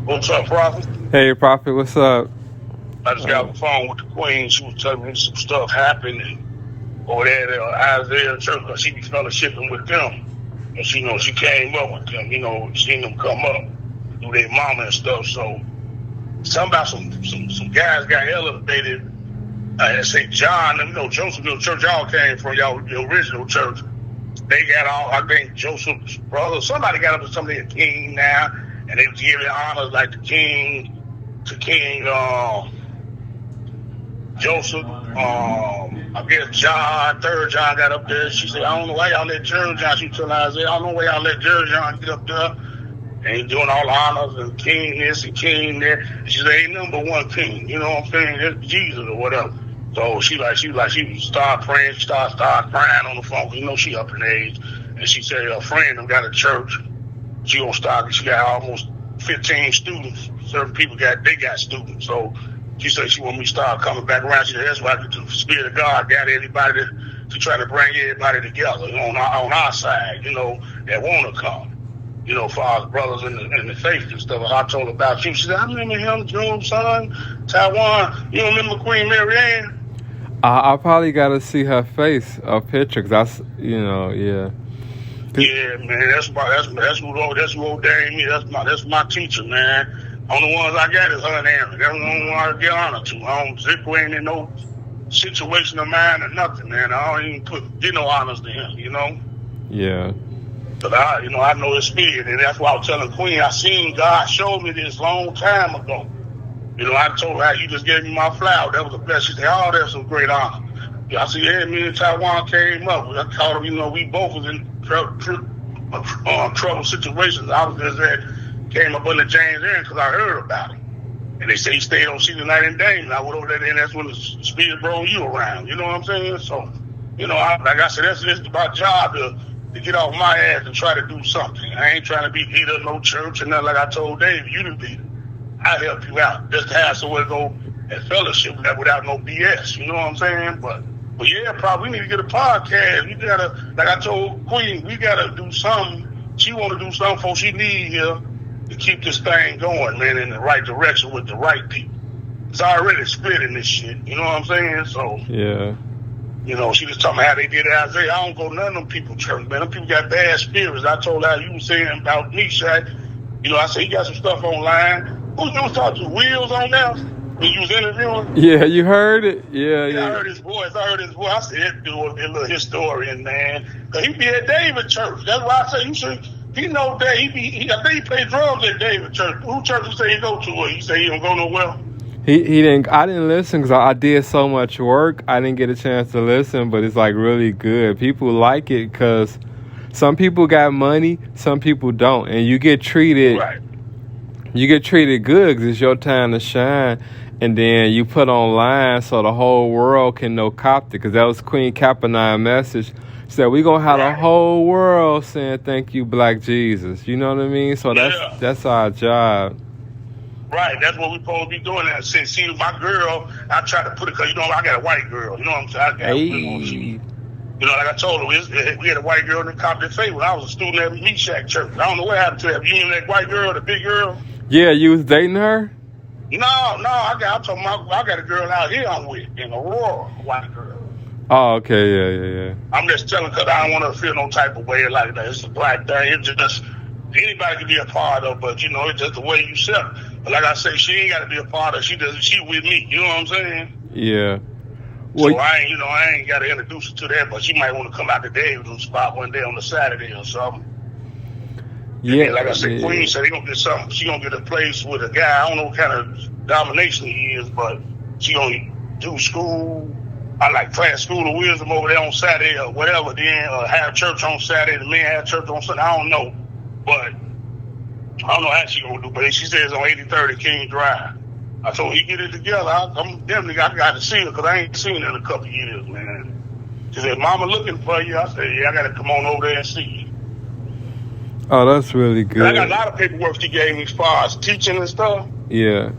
What's up, Prophet? Hey, Prophet, what's up? I just got on the phone with the Queen. She was telling me some stuff happened over there at Isaiah Church, because she be fellowshipping with them. And she came up with them, seen them come up through their mama and stuff. So something about some guys got elevated at St. John, Josephville Church y'all came from, y'all the original church. They got all, I think Joseph's brother, somebody got up to something a king now, and they was giving honors like the king to King Joseph. I guess John, third John got up there. She said, I don't know why y'all let Jerry John, she told Isaiah, I don't know why y'all let Jerry John get up there. And he's doing all the honors and king this and king that. She said, ain't number one king, you know what I'm saying? It's Jesus or whatever. So she started praying, she started crying on the phone, she up in age. And she said her friend them got a church. She got almost 15 students. Certain people got students. So she said she want me to start coming back around. She said that's why the Spirit of God got everybody to try to bring everybody together on our side, that want to come. For our brothers in the faith and stuff. I told her about you. She said, I remember him, June, son, Taiwan. You remember Queen Mary Ann? I probably got to see her face, a picture, because yeah. Yeah, man, that's who ordained me. That's my teacher, man. Only ones I got is her and Aaron. That's the only one I get honor to. I don't zip in no situation of mine or nothing, man. I don't even get no honors to him, Yeah. But I know his spirit, and that's why I was telling Queen, I seen God show me this long time ago. I told her, you just gave me my flower. That was a blessing. She said, oh, that's some great honor. Yeah, I see, me and Taiwan came up. I called him, we both was in trouble situations. I was just came up under James Aaron because I heard about him. And they say he stayed on Cedar Night and Dame. I went over there, and that's when the Spirit brought you around. You know what I'm saying? So, like I said, that's my job to get off my ass and try to do something. I ain't trying to be leader of no church or nothing. Like I told Dave, you to be. I help you out just to have somewhere to go and fellowship without no BS. You know what I'm saying? But yeah, probably we need to get a podcast. We gotta, like I told Queen, we gotta do something. She want to do something before she leave here to keep this thing going, man, in the right direction with the right people. It's already split in this shit. You know what I'm saying? So yeah. She was talking about how they did it. I say, I don't go to none of them people church, man. Them people got bad spirits. I told her, you was saying about me, Shaq. I said, you got some stuff online. Who you was talking to? Wheels on there? When you was interviewing? Yeah, you heard it? Yeah. I heard his voice. I said, that dude was a little historian, man. Because he be at David Church. That's why I say, you should, he know that. I think he played drums at David Church. Who church you say he go to? Or you say he don't go nowhere? He didn't. I didn't listen because I did so much work. I didn't get a chance to listen, but it's like really good. People like it because some people got money, some people don't, and you get treated. Right. You get treated good because it's your time to shine, and then you put online so the whole world can know Coptic. Because that was Queen Caponine's message. She said, we're going to have the whole world saying thank you, Black Jesus. You know what I mean? So that's our job. Right, that's what we're supposed to be doing. That. See, my girl, I try to put it, because, I got a white girl. You know what I'm saying? Like I told her, we had a white girl in the Coptic faith when I was a student at Meshach Church. I don't know what happened to that. You remember that white girl, the big girl? Yeah, you was dating her? No, I got a girl out here I'm with in Aurora, a white girl. Oh, okay, yeah. I'm just telling because I don't want her to feel no type of way like that. It's a black thing. It's just anybody can be a part of, but it's just the way you set it. But like I say, she ain't got to be a part of. She with me. You know what I'm saying? Yeah. Well, so I ain't got to introduce her to that, but she might want to come out to David's spot one day on a Saturday or something. Yeah, like I said, Queen said they gonna get something. She gonna get a place with a guy. I don't know what kind of domination he is, but she gonna do school. I like class school of wisdom over there on Saturday or whatever. Then have church on Saturday. The men have church on Sunday. I don't know, but I don't know how she gonna do. But she says on 83rd and King Drive. I told her, get it together. I'm definitely I got to see her because I ain't seen her in a couple of years, man. She said, Mama looking for you. I said, yeah, I got to come on over there and see you. Oh, that's really good. I got a lot of paperwork she gave me as far as teaching and stuff. Yeah.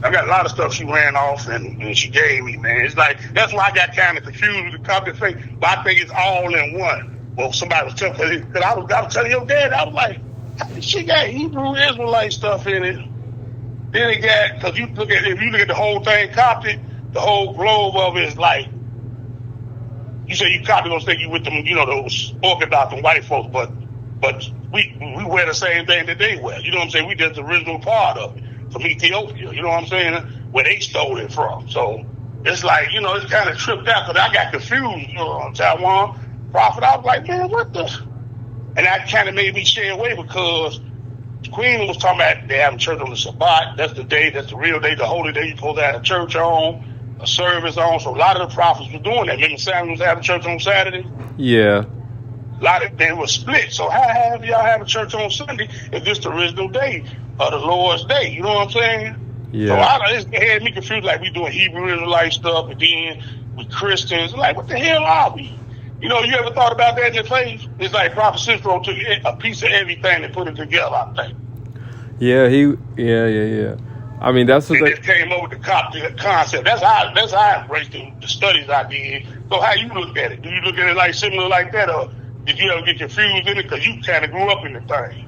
I got a lot of stuff she ran off and she gave me, man. It's like, that's why I got kind of confused with the Coptic faith, but I think it's all in one. Well, somebody was telling me, because I was telling your dad, I was like, she got Hebrew Israelite stuff in it. Then it got, because if you look at the whole thing Coptic, the whole globe of it is like, you say you Coptic gonna think you with them, those Orthodox and white folks, but we wear the same thing that they wear. You know what I'm saying? We just the original part of it from Ethiopia. You know what I'm saying? Where they stole it from. So it's like, it's kind of tripped out because I got confused, on Taiwan Prophet. I was like, man, what the? And that kind of made me stay away because the Queen was talking about they having church on the Shabbat. That's the day, that's the real day, the holy day you're supposed to have a church on, a service on. So a lot of the prophets were doing that. Remember Samuel was having church on Saturday? Yeah. A lot of them were split. So how have y'all have a church on Sunday if this the original day of the Lord's day? You know what I'm saying? Yeah. So it had me confused, like we doing Hebrew Israelite stuff, and then we Christians. Like, what the hell are we? You ever thought about that in your faith? It's like Prophet Cicero took a piece of everything and put it together, I think. Yeah, yeah. I mean, that's what they just came up with the Coptic concept. That's how I embraced the studies I did. So how you look at it? Do you look at it like similar like that, or did you ever get confused in it because you kind of grew up in the thing?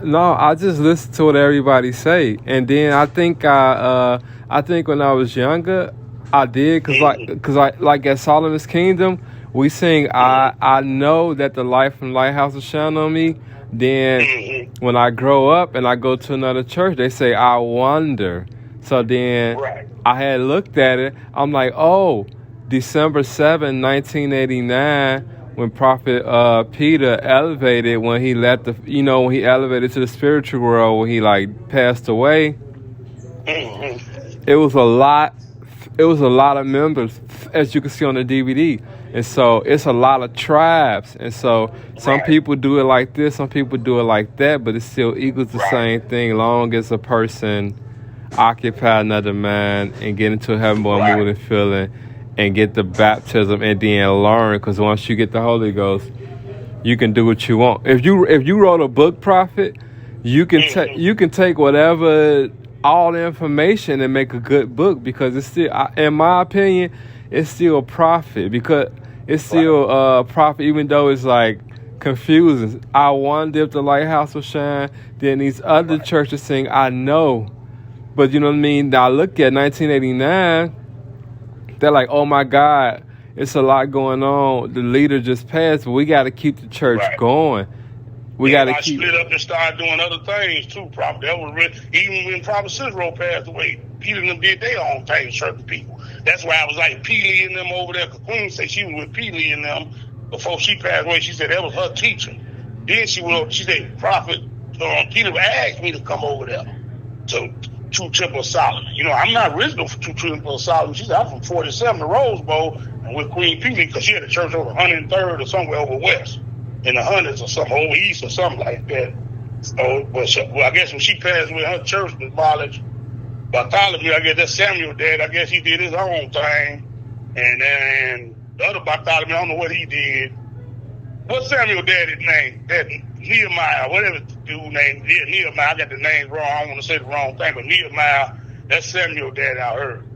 No, I just listen to what everybody say, and then I think when I was younger, I did because like at Solomon's Kingdom, we sing I know that the light from Lighthouse will shine on me. Then when I grow up and I go to another church, they say I wonder. So then I had looked at it. I'm like, oh, December 7, 1989. When Prophet Peter elevated, when he left when he elevated to the spiritual world, when he passed away, it was a lot of members, as you can see on the DVD. And so it's a lot of tribes. And so some people do it like this, some people do it like that, but it still equals the same thing, long as a person occupy another mind and get into a heavenly mood and feeling, and get the baptism and then learn. Because once you get the Holy Ghost, you can do what you want. If you wrote a book, Prophet, you can take whatever, all the information, and make a good book, because it's still, in my opinion, it's still a prophet, because it's still a prophet, even though it's confusing. I wonder if the lighthouse will shine. Then these other churches sing, I know. But you know what I mean? Now look at 1989. They're like, oh my God, it's a lot going on. The leader just passed, but we got to keep the church going. We got to keep. Split up and start doing other things too. Probably that was even when Prophet Cicero passed away. Peter and them did their own thing, certain people. That's why I was like Peely and them over there. Cause Queen said she was with Peely and them before she passed away. She said that was her teacher. Then she said Prophet Peter asked me to come over there to True Temple of Solomon. I'm not original for True Temple of Solomon. She said, I'm from 47, the Rose Bowl, and with Queen Peely, because she had a church over 103rd or somewhere over west, in the hundreds or something, over east or something like that. So, I guess when she passed away, her church was abolished. Bartholomew, I guess that's Samuel dad. I guess he did his own thing. And then the other Bartholomew, I don't know what he did. What's Samuel daddy's name? That Nehemiah, whatever the dude name. Yeah, Nehemiah. I got the name wrong. I don't want to say the wrong thing, but Nehemiah, that's Samuel daddy I heard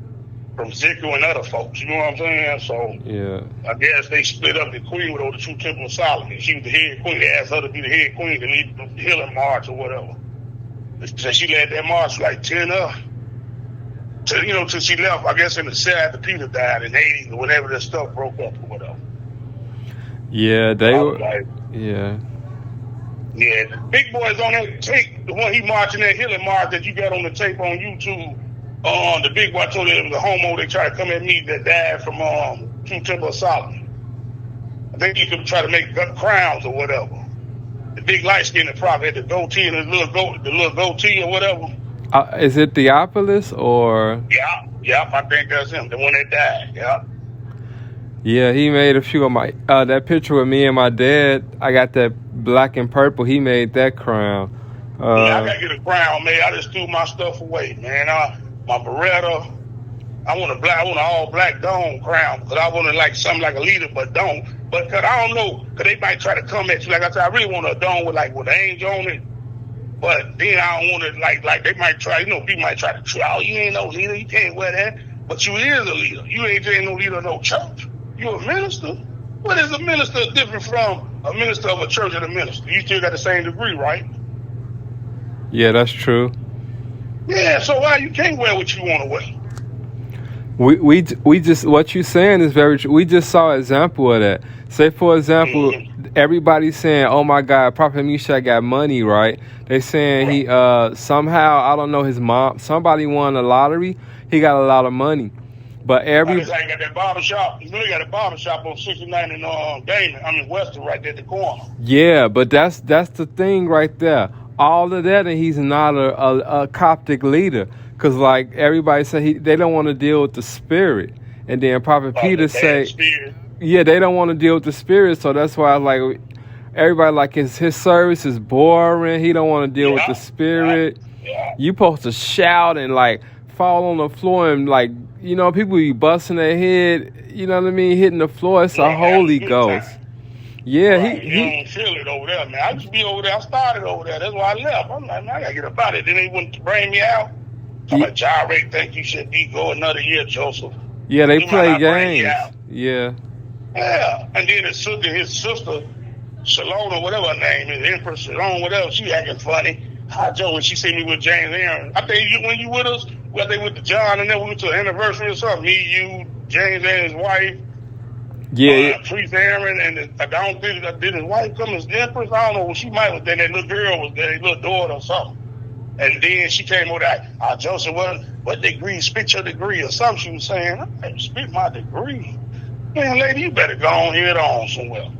from Ezekiel and other folks. You know what I'm saying? So yeah, I guess they split up. The queen with the True Temple of Solomon. She was the head queen. They asked her to be the head queen to lead the healing march or whatever. So she led that march 10 up. Till she left, I guess in the set after Peter died in 80 or whenever that stuff broke up or whatever. Yeah, they were. Yeah, the big boys on that tape, the one he marching that healing march that you got on the tape on YouTube. The big boy told him the homo they tried to come at me that died from True Temple of Solomon. I think he could try to make crowns or whatever. The big light skinned prophet had the goatee and the little goatee or whatever. Is it Theophilus or? Yeah, I think that's him, the one that died. Yeah. Yeah, he made a few of my that picture with me and my dad. I got that black and purple. He made that crown. I gotta get a crown, man. I just threw my stuff away, man. My Beretta. I want an all black dome crown because I want something like a leader, but don't. But cause I don't know, cause they might try to come at you. Like I said, I really want a dome with an angel on it. But then I don't want it like they might try. People might try to try. Oh, you ain't no leader. You can't wear that. But you is a leader. You ain't no leader of no church. You a minister. What is a minister different from a minister of a church and a minister? You still got the same degree, right? Yeah, that's true. Yeah, so why you can't wear what you want to wear? We just what you're saying is very true. We just saw an example of that. Say for example, everybody's saying, "Oh my God, Prophet Misha got money, right?" They saying he somehow, I don't know, his mom, somebody won the lottery. He got a lot of money, but I just ain't got that barber shop. You know, he got a barber shop on 69 in Damon. I mean Western, right there at the corner. yeah, but that's the thing right there. All of that, and he's not a Coptic leader, because like everybody say they don't want to deal with the spirit, and then Prophet Peter say, yeah, they don't want to deal with the spirit, so that's why like everybody like his service is boring. He don't want to deal with the spirit. You supposed to shout and like fall on the floor and like, you know, people be busting their head, you know what I mean, hitting the floor. It's a Holy Ghost. Yeah, you don't feel it over there, man. I used to be over there. I started over there. That's why I left. I'm like, man, I gotta get about it. Then they wouldn't bring me out. I'm like, Gyrate, think you should go another year, Joseph. Yeah, they play games. Yeah. Yeah. And then his sister, Shalom or whatever her name is, Empress Shalom, whatever, she acting funny. Hi, Joe, when she see me with James Aaron. I think when you with us, whether they went to John and then we went to an anniversary or something, me, you, James and his wife. Yeah, Priest Aaron, and I don't think did his wife come as the Empress. I don't know. She might have been that little girl was there, little daughter or something. And then she came over there. Joseph, what degree? Spit your degree or something. She was saying, I spit my degree. Man, lady, you better go on head on somewhere.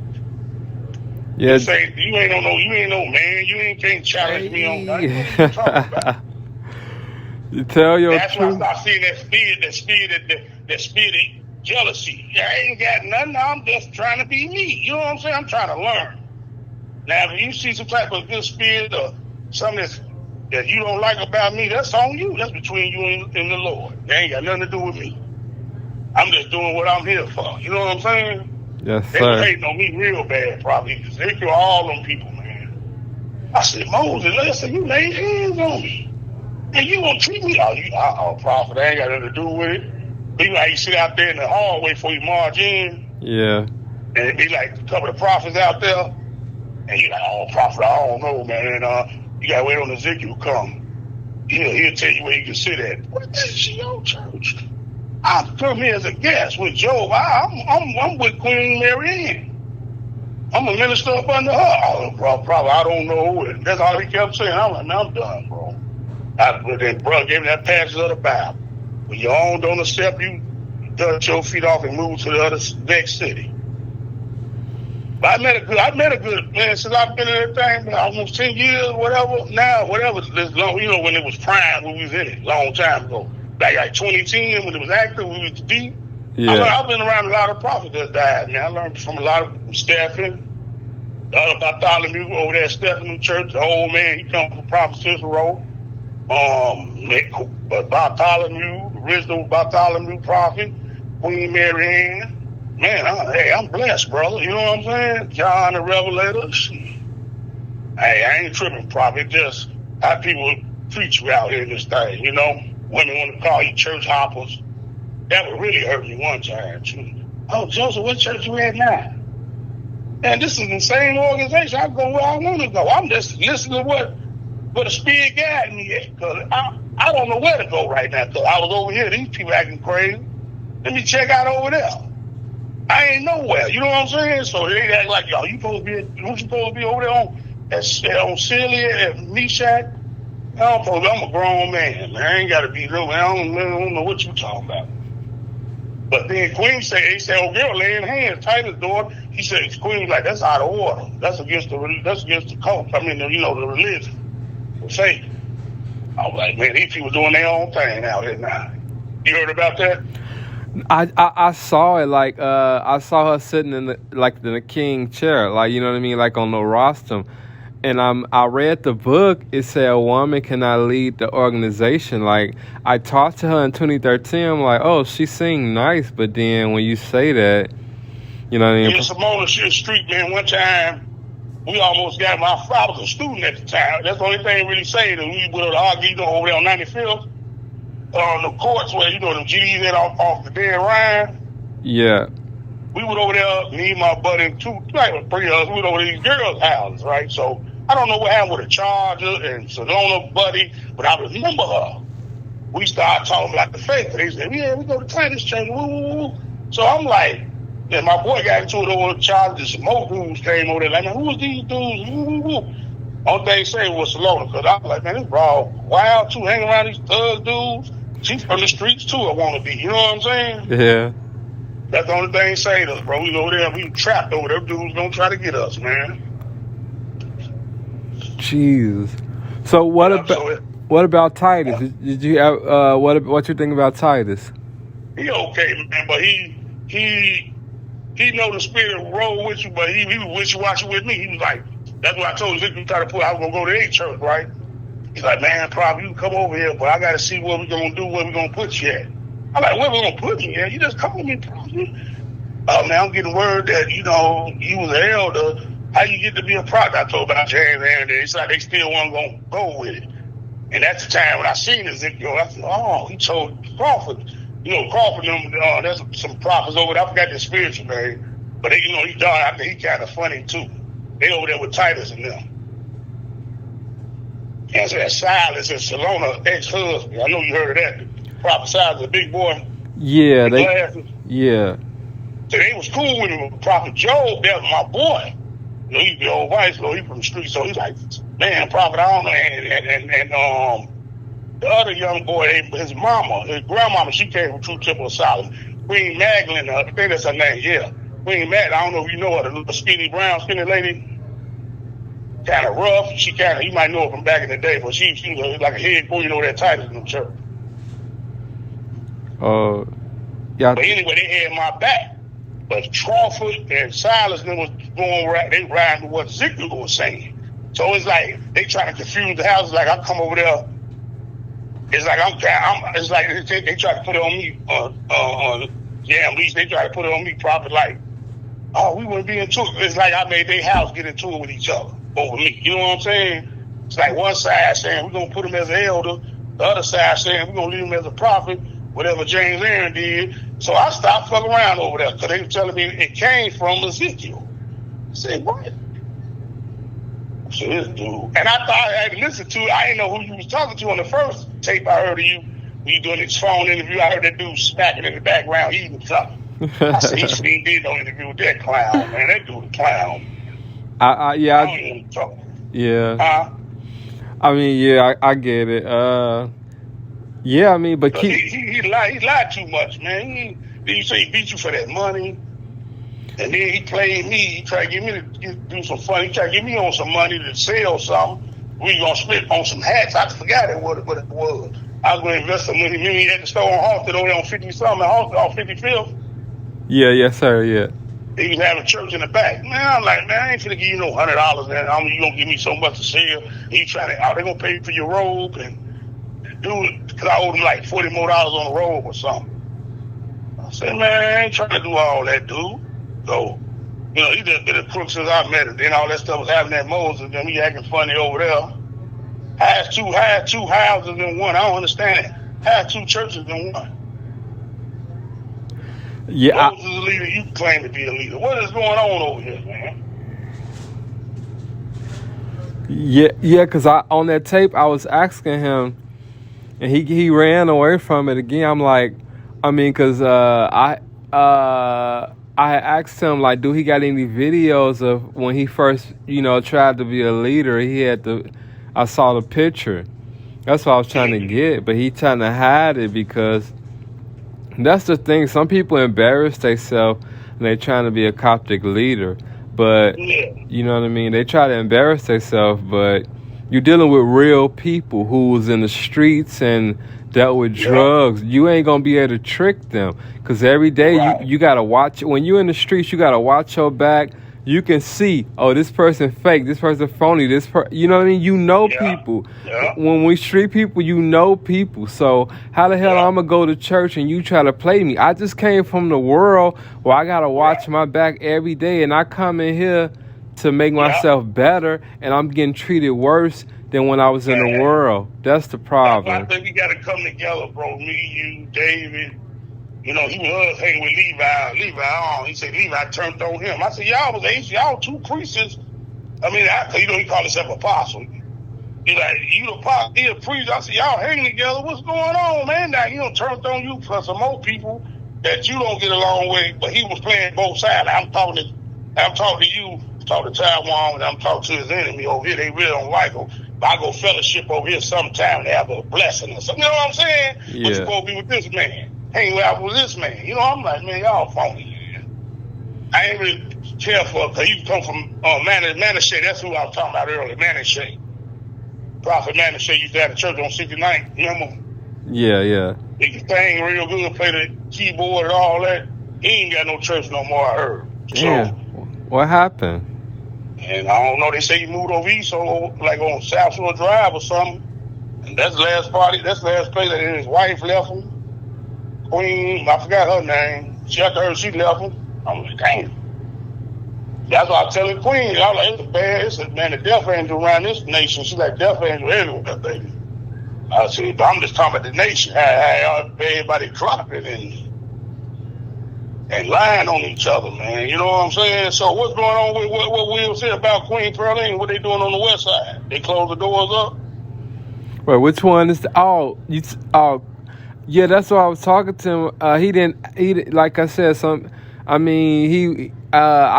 Yeah, you say you ain't no man. You can't challenge me on that. What are you talking about? You tell your That's truth. why I start seeing that spirit of jealousy. Yeah, I ain't got nothing. I'm just trying to be me. You know what I'm saying? I'm trying to learn. Now, if you see some type of good spirit or something that you don't like about me, that's on you. That's between you and the Lord. That ain't got nothing to do with me. I'm just doing what I'm here for. You know what I'm saying? Yes, they sir. They hating on me real bad, probably, because they kill all them people, man. I said, Moses, listen, you laid hands on me. And you gonna treat me? Prophet, I ain't got nothing to do with it. Be like, you sit out there in the hallway before you march in. Yeah. And it be like a couple of prophets out there. And you like, prophet, I don't know, man. And you gotta wait on Ezekiel to come. He'll tell you where you can sit at. What is your church? I come here as a guest with Job. I'm with Queen Mary Ann. I'm a minister up under her. Probably, I don't know. And that's all he kept saying. I'm like, man, I'm done, bro. Then brother gave me that passage of the Bible. When your own don't accept you, dust your feet off and move to the next city. But I met a good man since I've been in that thing, almost 10 years, whatever. Now, whatever, this long, you know, when it was prime, when we was in it, long time ago. Back like 2010, when it was active, we was deep. Yeah. I've been around a lot of prophets that died, man. I learned from a lot of Stephen, the other Bartholomew over there at Stephen Church, the old man, he come from Prophet Cicero. Bartholomew, the original Bartholomew prophet, Queen Mary Ann. Man, I'm blessed, brother. You know what I'm saying? John the Revelator. Hey, I ain't tripping, prophet. Just how people treat you out here in this thing, you know? Women want to call you church hoppers. That would really hurt me one time, too. Oh, Joseph, what church you at now? Man, this is the same organization. I go where I want to go. I'm just listening to what the Spirit guided me at. Because I don't know where to go right now. Because I was over here. These people acting crazy. Let me check out over there. I ain't nowhere. You know what I'm saying? So they act like, y'all, you supposed to be over there on Celia and Meshach? I'm a grown man. I ain't got to be little. I don't know what you talking about. But then Queen they said, oh, girl, laying hands, Titus door. He said, Queen like, that's out of order. That's against the cult. I mean, you know, the religion, the faith. I was like, man, these people doing their own thing out here now. You heard about that? I saw it, like I saw her sitting in the king chair, like, you know what I mean, like on the rostrum. And I read the book. It said a woman cannot lead the organization. Like, I talked to her in 2013. I'm like, oh, she sing nice, but then when you say that, you know what I mean? In Simona Street, man, one time we almost got I was a student at the time. That's the only thing really saying that we would argue, you know, over there on 95th. On the courts where, you know, the G.E.D off the dead Ryan. Yeah. We went over there, me, my buddy, and three of us, we went over to these girls' houses, right? So I don't know what happened with the Charger and Sedona buddy, but I remember her. We started talking about the faith. They said, yeah, we go to Titus Church. Woo, woo, woo. So I'm like, yeah, my boy got into it over the Charger. Some more dudes came over there. Like, man, who was these dudes? Woo, woo, woo. Only thing they say was Sedona, because I was like, man, this raw wild too, hanging around these thug dudes. She's from the streets too, I want to be. You know what I'm saying? Yeah. That's the only thing they say to us, bro. We go there, we trapped over there. Dudes don't try to get us, man. Jesus. So what about Titus? Did you have what you think about Titus? He okay, man, but he know the spirit will roll with you, but he was wishy-washy with me. He was like, that's what I told him. I was gonna go to a church, right? He's like, man, probably you can come over here, but I gotta see what we're gonna do, where we're gonna put you at. I'm like, where we gonna put you at? You just called me, probably. Oh man, I'm getting word that, you know, you was an elder. How you get to be a prophet? I told about James and it's like they still want to go with it. And that's the time when I seen Ezekiel, I said, oh, he told Crawford. You know, Crawford, there's some prophets over there. I forgot the spiritual name. But, they, you know, he kind of funny, too. They over there with Titus and them. And so that Silas and Salona, ex-husband. I know you heard of that. Prophet Silas, the big boy. Yeah, yeah. So they was cool with him. Prophet Job, that was my boy. You know, he's the old vice lord, he from the street, so he's like, man, prophet, I don't know. And the other young boy, his grandmama, she came from True Temple of Solomon. Queen Magdalene, I think that's her name, yeah. Queen Magdalene, I don't know if you know her, the little skinny lady. Kind of rough. You might know her from back in the day, but she was like a head boy, you know, that Titus in the church. Yeah. But anyway, they had my back. But Crawford and Silas was going right, they riding with what Ezekiel was saying. So it's like they trying to confuse the houses. Like I come over there, it's like it's like they try to put it on me. At least they try to put it on me. Prophet, like, oh, we wouldn't be into it. It's like I made their house get into it with each other over me. You know what I'm saying? It's like one side saying we're gonna put him as an elder, the other side saying we're gonna leave him as a prophet. Whatever James Aaron did. So I stopped fucking around over there because they were telling me it came from Ezekiel. I said, what? So this dude. And I thought I had to listen to it. I didn't know who you was talking to on the first tape I heard of you. When you doing this phone interview, I heard that dude smacking in the background eating something. I said, he did no interview with that clown, man. That dude a clown. I don't even talk. Yeah. I mean, yeah, I get it. Yeah, I mean, but he lied too much, man. Then you say he beat you for that money, and then he played me. He tried to get me to do some funny. He tried to get me on some money to sell something. We gonna split on some hats. I forgot what it was. I was gonna invest some money. Me at the store on Halsted over there on 50-something, on 55th. Yeah, yes, sir, yeah. He was having church in the back. Man, I'm like, man, I ain't finna give you no $100. Man, I mean, you gonna give me so much to sell. He trying to, they gonna pay you for your robe and. Dude, because I owed him like $40 more on the road or something. I said, man, I ain't trying to do all that, dude. So, you know, he just been a crook since I met him. Then all that stuff was happening at Moses, and he acting funny over there. Had two houses in one. I don't understand it. Had two churches in one. Yeah. Moses is a leader. You claim to be a leader. What is going on over here, man? Yeah, because on that tape, I was asking him, and he ran away from it again. I'm like, I mean, because I had asked him, like, do he got any videos of when he first, tried to be a leader? I saw the picture. That's what I was trying to get, but he trying to hide it because that's the thing. Some people embarrass themselves and they trying to be a Coptic leader, but you know what I mean? They try to embarrass themselves, but you're dealing with real people who's in the streets and dealt with drugs. You ain't going to be able to trick them because every day you got to watch. When you're in the streets, you got to watch your back. You can see, oh, this person fake, this person phony, you know what I mean? You know people. Yeah. When we street people, you know people. So how the hell I'm going to go to church and you try to play me? I just came from the world where I got to watch my back every day, and I come in here to make myself better, and I'm getting treated worse than when I was in the world. That's the problem. I think we got to come together, bro. Me, you, David. You know, he was hanging with Levi. He said Levi turned on him. I said, y'all was two priests I mean, he called himself apostle. He's like, you the priest. I said, y'all hanging together. What's going on, man? Now, he done turned on you for some more people that you don't get along with, but he was playing both sides. I'm talking to you, talking to Taiwan, and I'm talking to his enemy over here. They really don't like him. But I go fellowship over here sometime and have a blessing or something. You know what I'm saying? Yeah. But you supposed to be with this man. Hang out with this man. You know, I'm like, man, y'all phony. I ain't really care for, because he come from Manasseh. That's who I was talking about earlier, Manasseh. Prophet Manasseh used to have a church on 69th, remember? Yeah. He could sing real good, play the keyboard and all that. He ain't got no church no more, I heard. Yeah. What happened? And I don't know, they say he moved over east, so like on South Shore Drive or something. And that's the last place that his wife left him. Queen, I forgot her name. She left him. I'm like, damn. That's why I tell the Queen, I was like, it's bad. It's a man, the death angel around this nation. She's like, death angel everywhere, baby. I said, but I'm just talking about the nation. How everybody dropping and lying on each other, man. You know what I'm saying? So what's going on with what Will said about Queen Pearline? What they doing on the west side? They close the doors up? Wait, which one is yeah, that's why I was talking to him. He didn't like I said, I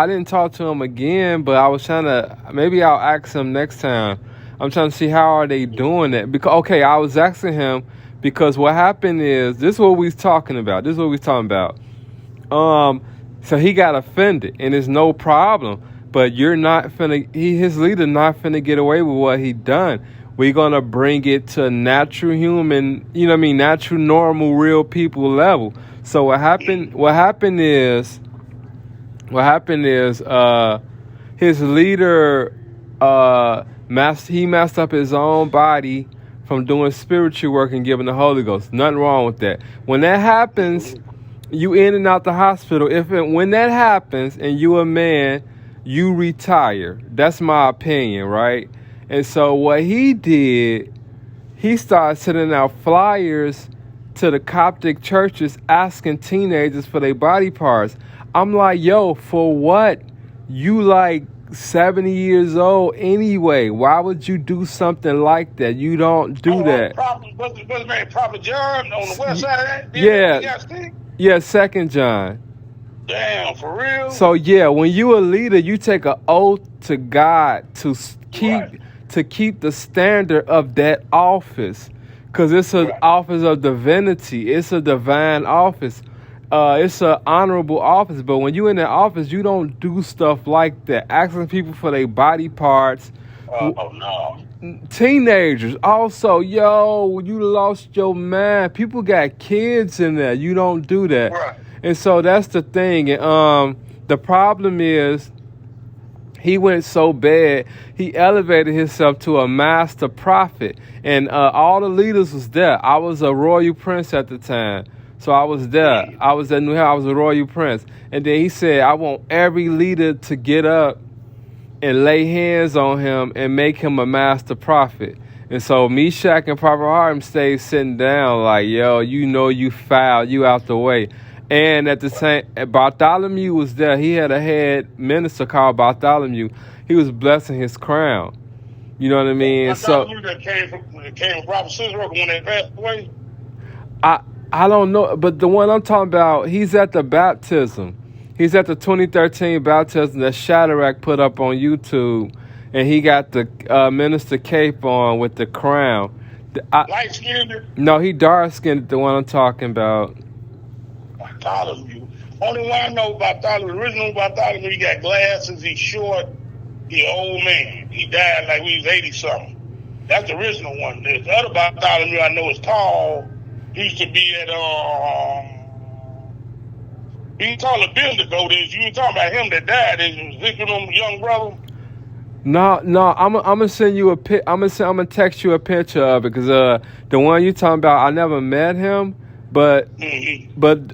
didn't talk to him again, but I was trying to, maybe I'll ask him next time. I'm trying to see how are they doing it. Because, okay, I was asking him because what happened is, this is what we was talking about. So he got offended, and it's no problem. But you're not finna, his leader not finna get away with what he done. We're gonna bring it to natural human, natural, normal, real people level. So what happened is his leader he messed up his own body from doing spiritual work and giving the Holy Ghost. Nothing wrong with that. When that happens, you in and out the hospital. When that happens and you a man, you retire. That's my opinion, right? And so what he did, he started sending out flyers to the Coptic churches asking teenagers for their body parts. I'm like, yo, for what? You like 70 years old anyway. Why would you do something like that? You don't do that. What's his name? Prophet John on the west side of that? Yeah, 2nd John. Damn, for real? So yeah, when you a leader, you take an oath to God to keep the standard of that office. Because it's an office of divinity. It's a divine office. It's an honorable office. But when you in that office, you don't do stuff like that. Asking people for their body parts. Oh, no. Teenagers. Also, yo, you lost your mind. People got kids in there. You don't do that. Right. And so that's the thing. And the problem is, he went so bad, he elevated himself to a master prophet. And all the leaders was there. I was a royal prince at the time. So I was there. I was at New York. I was a royal prince. And then he said, I want every leader to get up and lay hands on him and make him a master prophet. And so Meshach and Prophet Harm stayed sitting down like, yo, you foul, you out the way. And at the same, Bartholomew was there. He had a head minister called Bartholomew. He was blessing his crown. You know what I mean? Bartholomew that came from Robert Cicero when they passed away? I don't know, but the one I'm talking about, he's at the baptism. He's at the 2013 baptism that Shadrach put up on YouTube, and he got the minister cape on with the crown. Light-skinned? No, he dark-skinned, the one I'm talking about. Bartholomew. Only one I know about Bartholomew, original Bartholomew, he got glasses, he's short, he an old man. He died like we was 80-something. That's the original one. The other Bartholomew I know is tall. He used to be at, he taller builder though. You ain't talking about him that died. Is Victim, young brother? No, I'm gonna send you a pic. I'm gonna text you a picture of it because the one you talking about, I never met him, but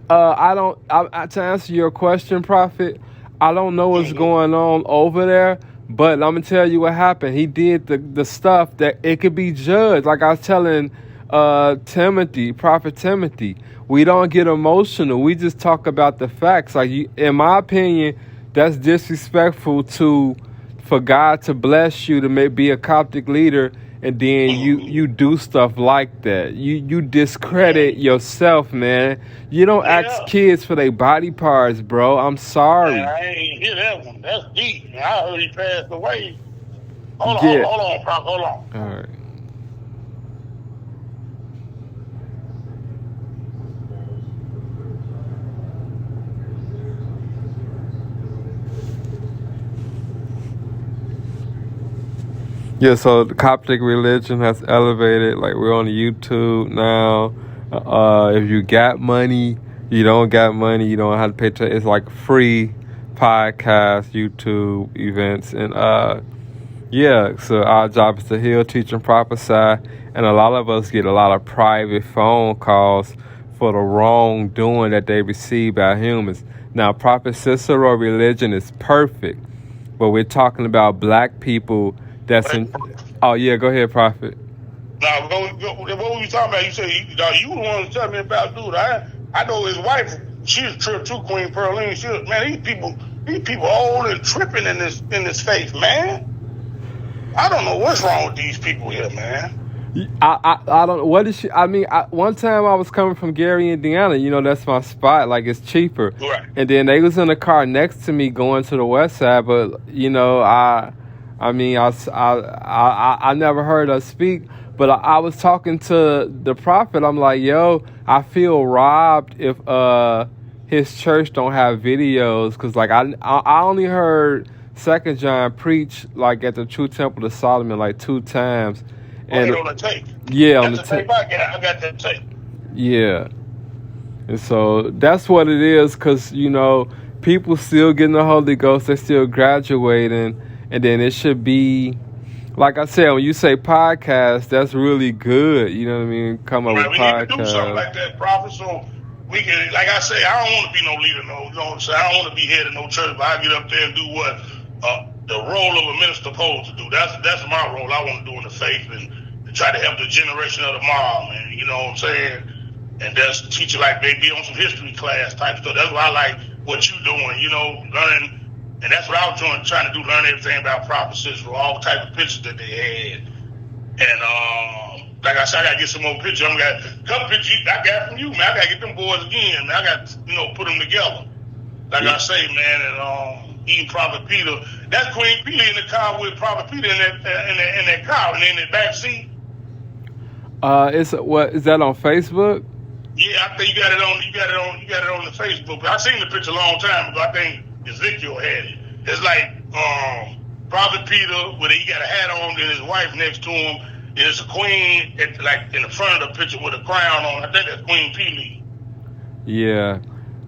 I don't. To answer your question, Prophet, I don't know what's going on over there. But I'm gonna tell you what happened. He did the stuff that it could be judged. Like I was telling Prophet Timothy, we don't get emotional. We just talk about the facts. Like in my opinion, that's disrespectful to for God to bless you to be a Coptic leader, and then you do stuff like that. You discredit yourself, man. You don't ask kids for their body parts, bro. I'm sorry. Man, I ain't hear that one. That's deep. Man, I heard he passed away. Hold Yeah. on, Prof. Hold on. All right. Yeah, so the Coptic religion has elevated. Like, we're on YouTube now. If you got money, you don't got money, you don't have to pay. It's like free podcast, YouTube events, and yeah. So our job is to heal, teach, and prophesy. And a lot of us get a lot of private phone calls for the wrongdoing that they receive by humans. Now, Prophet Cicero religion is perfect, but we're talking about black people. Oh yeah, go ahead, Prophet. Now, what were you talking about? You said you the one to tell me about, dude. I know his wife. She's tripped too, Queen Pearline. Man, these people old and tripping in this faith, man. I don't know what's wrong with these people here, man. I don't know. What is she? I mean, one time I was coming from Gary, Indiana. You know, that's my spot. Like, it's cheaper. Right. And then they was in the car next to me going to the west side. But you know, I never heard her speak. But I was talking to the prophet. I'm like, yo, I feel robbed if his church don't have videos, because like I only heard 2 John preach like at the True Temple of Solomon like 2 times. And on the tape. Yeah, on the tape. I got that tape. Yeah. And so that's what it is, because, you know, people still getting the Holy Ghost. They're still graduating. And then it should be, like I said, when you say podcast, that's really good. You know what I mean? Come up with podcast. We need to do something like that, Prophet, so we can, like I say, I don't want to be no leader, no, you know what I'm saying? I don't want to be head of no church, but I get up there and do what the role of a minister supposed to do. That's my role. I want to do in the faith and try to help the generation of tomorrow, man. You know what I'm saying? And just teach it like they be on some history class type stuff. That's why I like what you doing, you know, learning. And that's what I was trying to do, learn everything about prophecies for all type of pictures that they had. And like I said, I got to get some more pictures. I got a couple pictures I got from you, man. I got to get them boys again, man. I got to, you know, put them together. Like I say, man, and even Prophet Peter. That's Queen Peter in the car with Prophet Peter in that car, and in the back seat. What is that on Facebook? Yeah, I think you got it on the Facebook. But I seen the picture a long time ago. I think Ezekiel had it. It's like Prophet Peter, where he got a hat on, and his wife next to him. And it's a queen like in the front of the picture with a crown on. I think that's Queen Peter. Yeah.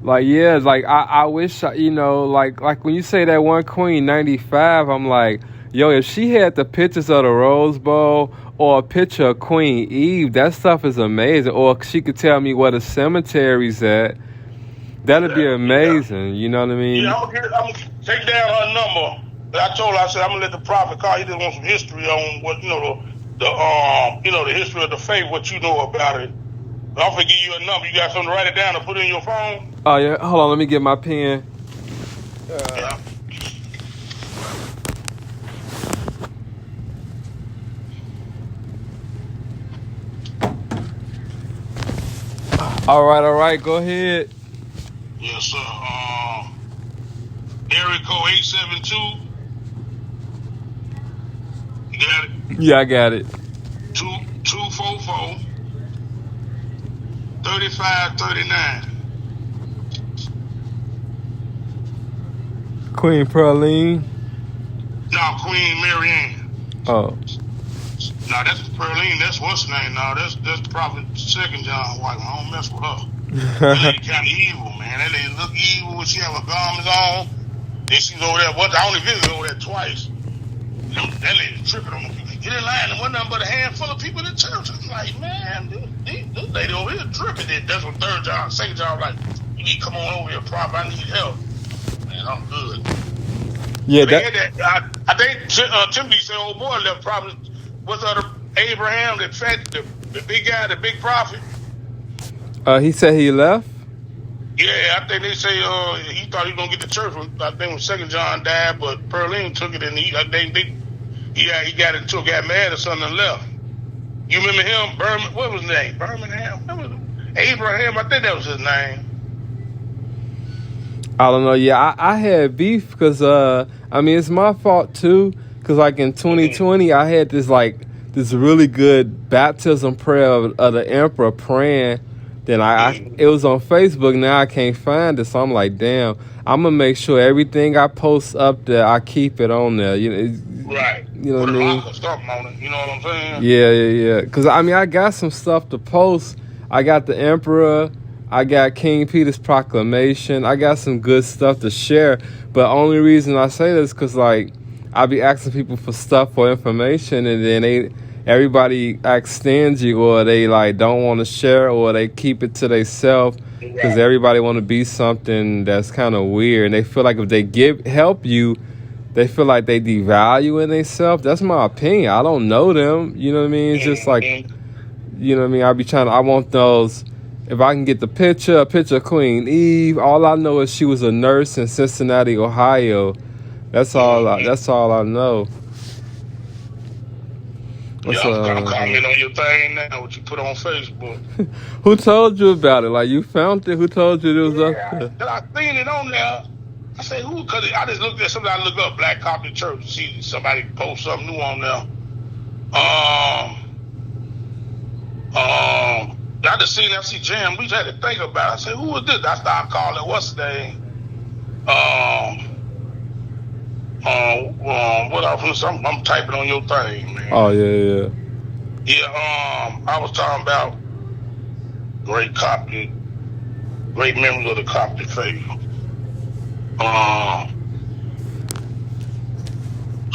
Like I wish, you know, like when you say that one queen 95, I'm like, yo, if she had the pictures of the Rose Bowl or a picture of Queen Eve, that stuff is amazing. Or she could tell me where the cemetery's at. That'd be amazing. Yeah. You know what I mean? Yeah, I'm gonna take down her number. But I told her, I said, I'm gonna let the prophet call. He just want some history on what, you know, the history of the faith, what you know about it. But I'm gonna give you a number. You got something to write it down or put it in your phone? Oh yeah, hold on, let me get my pen. Yeah. All right, go ahead. Yes, sir. Area code 872. You got it? Yeah, I got it. 244 3539. Queen Pearline? No, Queen Marianne. Oh. No, that's Pearline. That's what's her name. No, that's the Prophet 2 John wife. I don't mess with her. That lady kind of evil, man. That lady look evil when she have her garments on. Then she's over there. I only visited over there twice. That lady's tripping on me. Get in line, and one nothing but a handful of people in the church. I'm like, man, this lady over here tripping. That's what 3 John, 2 John, like, you need to come on over here, Prophet. I need help. Man, I'm good. Yeah, I think Timothy said, "Oh boy, left Prophet." What's other Abraham, the big guy, the big prophet? He said he left. Yeah, I think they say he thought he was gonna get the church. I think when Second John died, but Pearline took it and he got into it, got mad or something and left. You remember him? What was his name? Birmingham? Abraham, I think that was his name. I don't know. Yeah, I had beef because I mean it's my fault too. Because like in 2020, I had this really good baptism prayer of the emperor praying. Then it was on Facebook. Now I can't find it, so I'm like, damn. I'm gonna make sure everything I post up there, I keep it on there. Right. You know what I mean? Something on it. You know what I'm saying? Yeah. Because I mean, I got some stuff to post. I got the emperor. I got King Peter's proclamation. I got some good stuff to share. But only reason I say this because like I be asking people for stuff or information, and then everybody acts stingy, or they like don't want to share, or they keep it to themselves because everybody want to be something that's kind of weird, and they feel like if they help you, they feel like they devaluing themselves. That's my opinion. I don't know them. You know what I mean? It's just like, you know what I mean? I want those. If I can get a picture of Queen Eve, all I know is she was a nurse in Cincinnati, Ohio. That's all I know. I'm commenting on your thing now, what you put on Facebook. Who told you about it? Like, you found it? Who told you it was up there? I seen it on there. I say, who? Because I just looked at something. I look up Black Coptic Church to see somebody post something new on there. I just seen FC Jam. We just had to think about it. I said, who was this? I started calling, what's his name? What else? I'm typing on your thing, man. Oh, yeah. Yeah, I was talking about great members of the Coptic faith.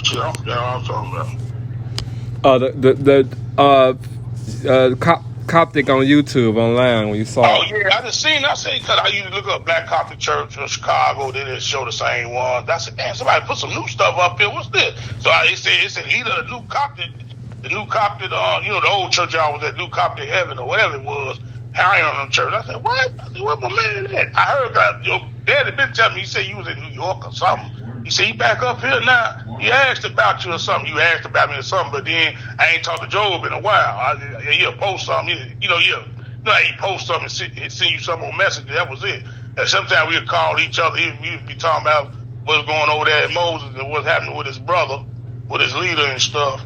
Shit, I forgot what I was talking about. Coptic on YouTube online when you saw it. Oh, yeah, I just seen it. I said, because I used to look up Black Coptic Church in Chicago. They didn't show the same ones. I said, damn, somebody put some new stuff up here. What's this? So it said either the new Coptic, the old church y'all was at New Coptic Heaven or whatever it was, Harry on the church. I said, what? I said, where my man at? I heard that your dad had been telling me, he said you was in New York or something. He said, he back up here now. He asked about you or something. You asked about me or something, but then I ain't talked to Job in a while. He'll post something. He post something and send you some on Messenger. That was it. And sometimes we'd call each other. We'd be talking about what's going over there at Moses and what's happening with his brother, with his leader and stuff.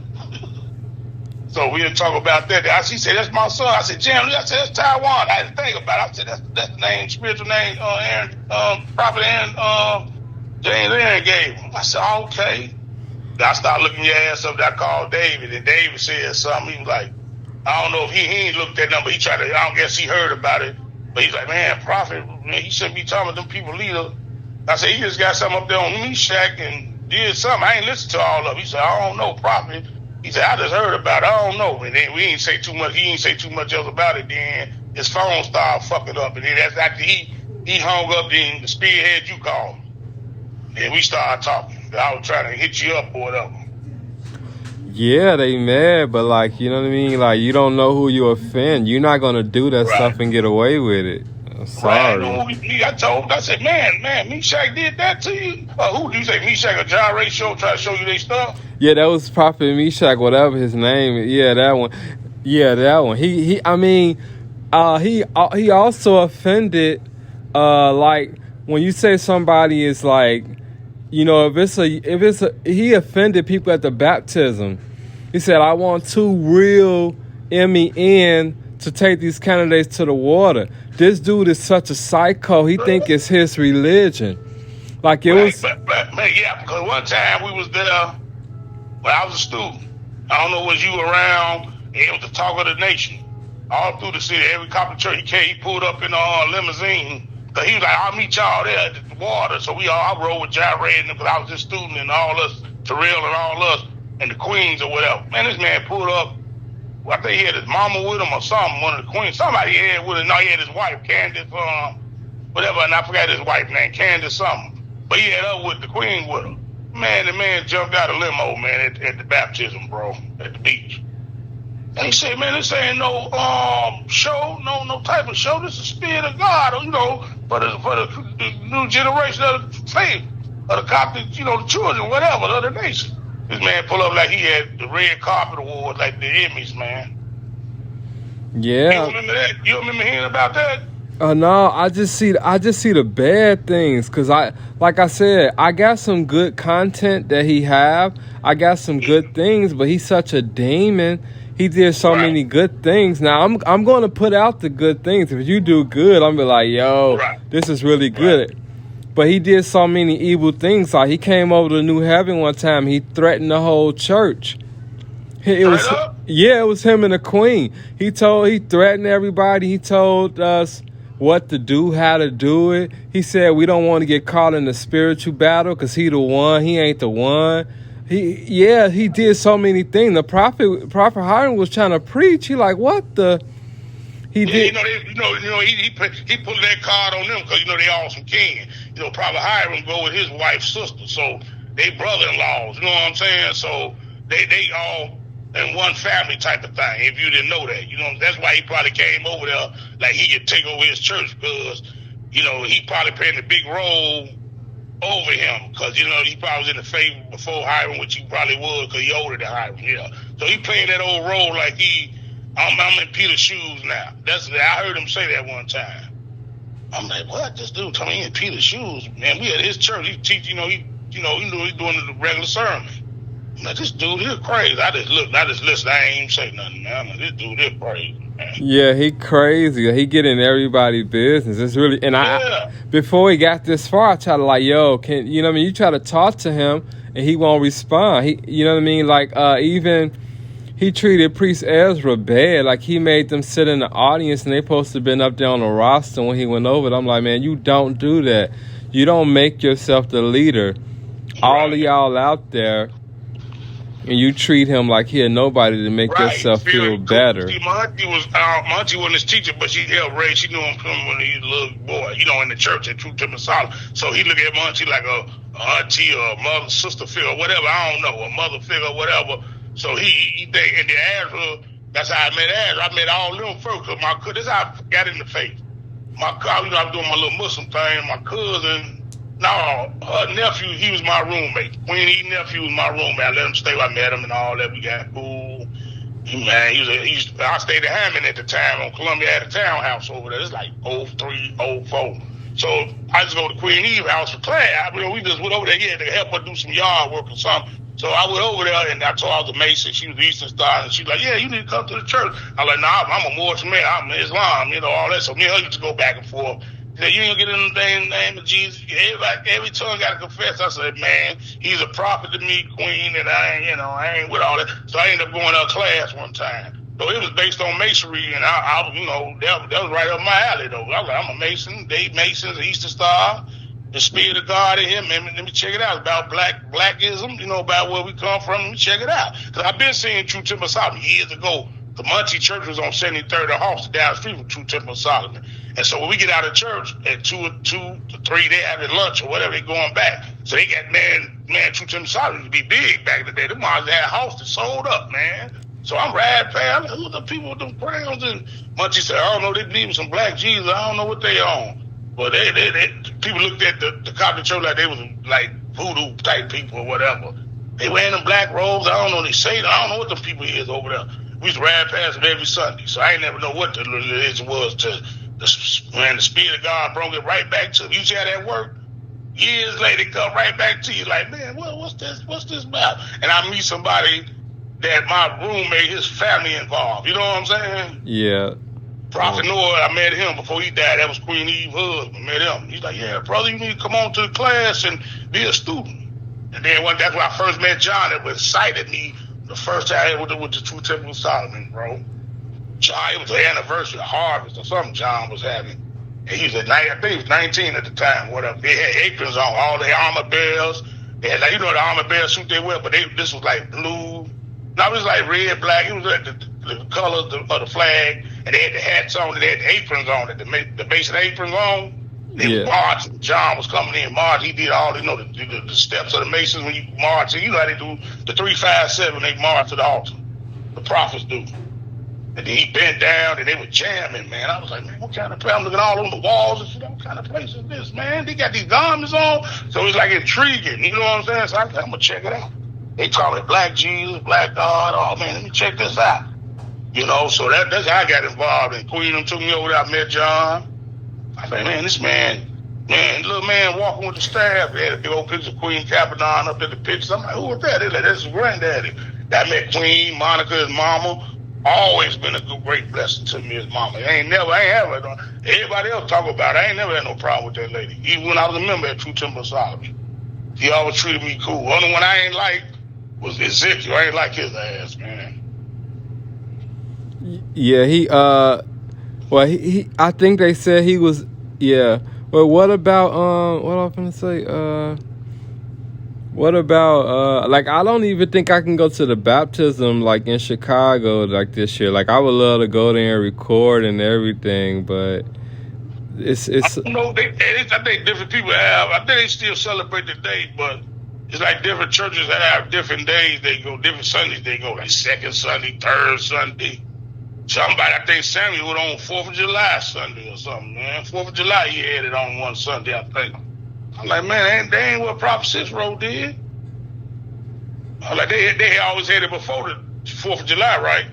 So we'd talk about that. He said, that's my son. I said, Jim, I said, that's Taiwan. I had to think about it. I said, that's the name, spiritual name, Prophet Aaron, James Aaron gave him. I said, okay. I started looking your ass up. I called David, and David said something. He was like, I don't know if he ain't looked at them, but I don't guess he heard about it. But he's like, man, Prophet, man, he shouldn't be talking to them people leader. I said, he just got something up there on Meshach and did something. I ain't listened to all of it. He said, I don't know, Prophet. He said, I just heard about it. I don't know. And then we ain't say too much. He ain't say too much else about it. Then his phone started fucking up. And then that's after he hung up, then the spearhead you called. And we started talking. I was trying to hit you up or whatever. Yeah, they mad, but like, you know what I mean? Like, you don't know who you offend. You're not going to do that stuff and get away with it. I'm sorry. Right. I said, man, Meshach did that to you? Who do you say, Meshach or Jireh show, try to show you their stuff? Yeah, that was Prophet Meshach, whatever his name is. Yeah, that one. He also offended, like, when you say somebody is like, you know, he offended people at the baptism. He said, I want two real MEN to take these candidates to the water. This dude is such a psycho. He think it's his religion. Like it was. Yeah, because one time we was there when I was a student. I don't know, was you around? It was the talk of the nation. All through the city, every Coptic church he pulled up in a limousine. Cause he was like, I'll meet y'all there at the water. So I rode with Jireh and them, because I was just student, and all us, Terrell and all us, and the queens or whatever. Man, this man pulled up. I think he had his mama with him or something, one of the queens. Somebody he had with him. No, he had his wife, Candace, whatever, and I forgot his wife name, Candace something. But he had her with the queen with him. Man, the man jumped out of limo, man, at the baptism, bro, at the beach. They say, man, this ain't no show, no type of show. This is the Spirit of God, you know, for the new generation of the faith, of the Coptic, you know, the children, whatever, the other nation. This man pull up like he had the red carpet award, like the Emmys, man. Yeah. You remember that? You remember hearing about that? No, I just see the bad things, cause like I said, I got some good content that he have. I got some good things, but he's such a demon. He did so many good things. Now I'm going to put out the good things. If you do good, I'm gonna be like, yo, this is really good. But he did so many evil things. Like he came over to New Heaven one time. He threatened the whole church. It was him and the Queen. He threatened everybody. He told us what to do, how to do it. He said we don't want to get caught in the spiritual battle because he the one. He ain't the one. He did so many things. The prophet Hiram was trying to preach. He like, what the? He did. He put that card on them because you know they all some kin. You know, Prophet Hiram go with his wife's sister, so they brother-in-laws. You know what I'm saying? So they all in one family type of thing. If you didn't know that, you know, that's why he probably came over there like he could take over his church because you know he probably playing a big role over him because you know he probably was in the faith before Hiram, which he probably was because he older than Hiram. Yeah, so he playing that old role like I'm in Peter's shoes now. I heard him say that one time. I'm like, what? This dude told me he in Peter's shoes, man. We at his church. He teach, he knew he doing the regular sermon. I'm like, this dude here crazy. I just listen. I ain't even say nothing, man. I'm like, this dude here crazy. Man. Yeah, he crazy. He get in everybody's business. It's really, and I before he got this far, I try to like, yo, you know what I mean? You try to talk to him and he won't respond. You know what I mean? Like, even he treated Priest Ezra bad. Like he made them sit in the audience and they supposed to have been up there on the roster when he went over. I'm like, man, you don't do that. You don't make yourself the leader. All of y'all out there, and you treat him like he had nobody to make yourself feel better. See, Monty wasn't his teacher, but she helped raise. She knew him from when he was a little boy, you know, in the church at True Temple Solid. So he looked at Monty like a auntie or a mother, sister figure, or whatever. I don't know, a mother figure, or whatever. So he and the Ezra, that's how I met Ezra. I met all of them first because this how I got in the faith. I was doing my little Muslim thing. My cousin. No, her nephew, he was my roommate. Queen E nephew was my roommate. I let him stay. I met him and all that. We got cool. Man, I stayed at Hammond at the time on Columbia. I had a townhouse over there. It's like 03, 04. So I just go to Queen Eve's house for class. We just went over there. He had to help her do some yard work or something. So I went over there and I told her I was a Mason. She was Eastern Star. And she was like, yeah, you need to come to the church. I was like, nah, I'm a Muslim man. I'm Islam, you know, all that. So me and her used to go back and forth. She said, you ain't gonna get in the name of Jesus. Every tongue got to confess. I said, man, he's a prophet to me, Queen, and I ain't with all that. So I ended up going to a class one time. So it was based on masonry, and I you know, that was right up my alley, though. I was like, I'm a Mason. They Masons, Eastern Star, the Spirit of God in him. Let me check it out. It's about blackism, you know, about where we come from. Let me check it out. Because I've been seeing True Temple Solomon years ago. The Muncie Church was on 73rd and Hawks down the street from True Temple Solomon. And so when we get out of church at 2 to 3, they having lunch or whatever, they going back. So they got, man, True Temple Solomon used to be big back in the day. Them moms had houses sold up, man. So I'm riding past, who the people with them crowns? And Muncie said, I don't know, they believe in some black Jesus. I don't know what they on. But they people looked at the Coptic Church like they was like voodoo type people or whatever. They wearing them black robes. I don't know, they say, I don't know what them people is over there. We used to ride past them every Sunday. So I ain't never know what the religion was to the Spirit of God brought it right back to you. You see how that work? Years later, it come right back to you like, man, what's this about? And I meet somebody that my roommate, his family involved. You know what I'm saying? Yeah. Prophet Noah, I met him before he died. That was Queen Eve's husband. I met him. He's like, yeah, brother, you need to come on to the class and be a student. And then that's when I first met John. That excited me the first time I went to True Temple of Solomon, bro. John, it was the anniversary of Harvest or something John was having. And he was I think he was 19 at the time, whatever. They had aprons on, all their armor bearers. They had, like, you know, the armor bearer suit they wear, but this was like blue. No, it was like red, black. It was like the color of the flag. And they had the hats on, and they had the aprons on it, the Mason aprons on. They marched. John was coming in, march. He did all, you know, the steps of the Masons when you march. And you know how they do the 3, 5, 7, they march to the altar. The prophets do. And then he bent down and they were jamming, man. I was like, man, what kind of place? I'm looking all on the walls and shit. What kind of place is this, man? They got these garments on. So it's like intriguing. You know what I'm saying? So I was like, I'm going to check it out. They call it Black Jesus, Black God. Oh, man, let me check this out. You know, so that's how I got involved. And Queen took me over there. I met John. I said, man, this man, little man walking with the staff. They had a big old picture of Queen Capadon up in the pictures. I'm like, who was that? They're like, that's his granddaddy. I met Queen, Monica, his mama. Always been a great blessing to me as mama. I ain't ever done. Everybody else talk about it. I ain't never had no problem with that lady. Even when I was a member at True Temple of Solomon. He always treated me cool. Only one I ain't like was Ezekiel. I ain't like his ass, man. Yeah, he I think they said he was, yeah. Well, what about, what I was gonna say, what about, like, I don't even think I can go to the baptism, like, in Chicago, like, this year. Like, I would love to go there and record and everything, but it's. I don't know. I think different people have. I think they still celebrate the day, but it's like different churches that have different days they go, different Sundays they go, like second Sunday, third Sunday. Somebody, I think Samuel was on 4th of July Sunday or something, man. 4th of July he had it on one Sunday, I think. I'm like, man, they ain't what Prophet Cicero did. I'm like, they always had it before the 4th of July, right?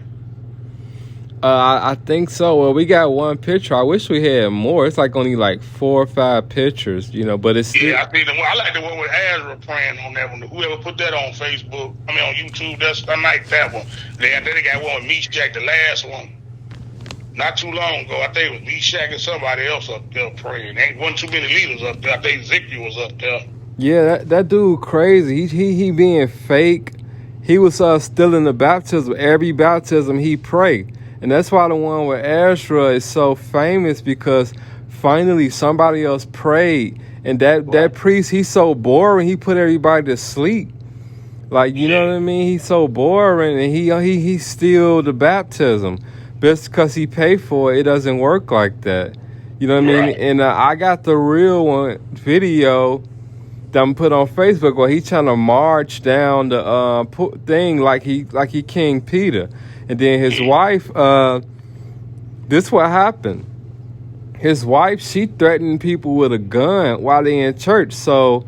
I think so. Well, we got one picture. I wish we had more. It's like only like 4 or 5 pictures, you know, but it's still... Yeah, I think I like the one with Ezra praying on that one. Whoever put that on Facebook, on YouTube, I like that one. They got one with Meshach, the last one. Not too long ago, I think it was Meshach and somebody else up there praying. Ain't wasn't too many leaders up there. I think Ezekiel was up there. Yeah, that dude crazy. He being fake. He was still in the baptism. Every baptism he prayed. And that's why the one with Ezra is so famous, because finally somebody else prayed. And that priest, he's so boring, he put everybody to sleep. Like, you know what I mean? He's so boring, and he steal the baptism. Just because he paid for it, it doesn't work like that. You know what I mean? And I got the real one video that I'm put on Facebook where he's trying to march down the thing like he King Peter. And then his wife, this what happened. His wife, she threatened people with a gun while they in church. So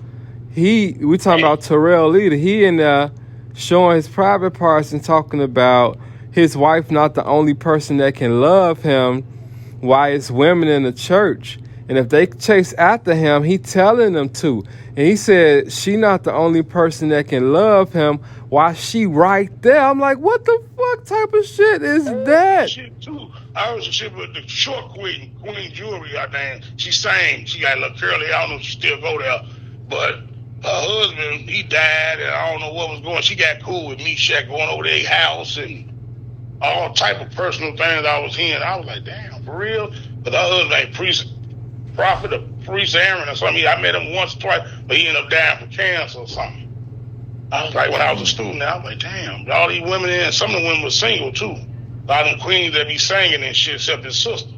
we talking about Terrell Leader. He in there showing his private parts and talking about his wife not the only person that can love him, why it's women in the church. And if they chase after him, he telling them to. And he said, she not the only person that can love him, why she right there. I'm like, what the fuck type of shit is that? Shit too. I was a shit with the short Queen Jewelry, I think. She sang. She got a little curly. I don't know if she still go there. But her husband, he died, and I don't know what was going on. She got cool with Meshach going over to their house and all type of personal things I was hearing. I was like, damn, for real? But her husband, like Prophet or Priest Aaron or something. I met him once or twice, but he ended up dying from cancer or something. I was like, when I was a student, I was like, damn, all these women in, some of the women were single too. A lot of them queens that be singing and shit, except his sister.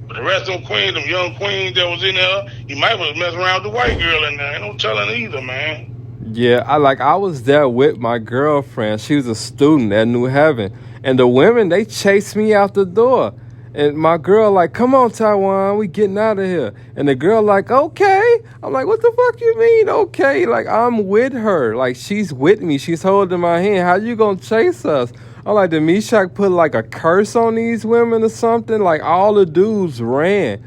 But the rest of them queens, them young queens that was in there, he might have messing around with the white girl in there. Ain't no telling either, man. Yeah, I was there with my girlfriend. She was a student at New Heaven. And the women, they chased me out the door. And my girl like, come on, Taiwan, we getting out of here. And the girl like, okay. I'm like, what the fuck you mean, okay? Like, I'm with her. Like, she's with me. She's holding my hand. How you gonna chase us? I'm like, did Meshach put like a curse on these women or something? Like, all the dudes ran.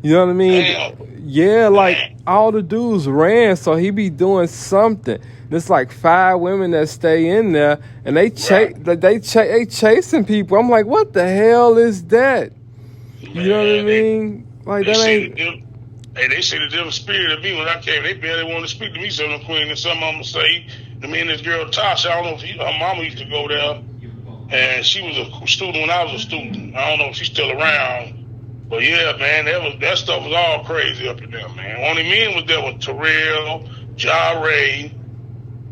You know what I mean? Damn. Yeah, like, all the dudes ran, so he be doing something. There's like 5 women that stay in there, and they chasing people. I'm like, what the hell is that? You know what I mean? Like, that ain't... They see the devil spirit of me when I came. They barely want to speak to me, some of the queen, and some of them say, I mean, this girl Tasha, I don't know if her mama used to go there, and she was a student when I was a student. I don't know if she's still around. But yeah, man, that stuff was all crazy up in there, man. Only men was there with Terrell, Ja Ray,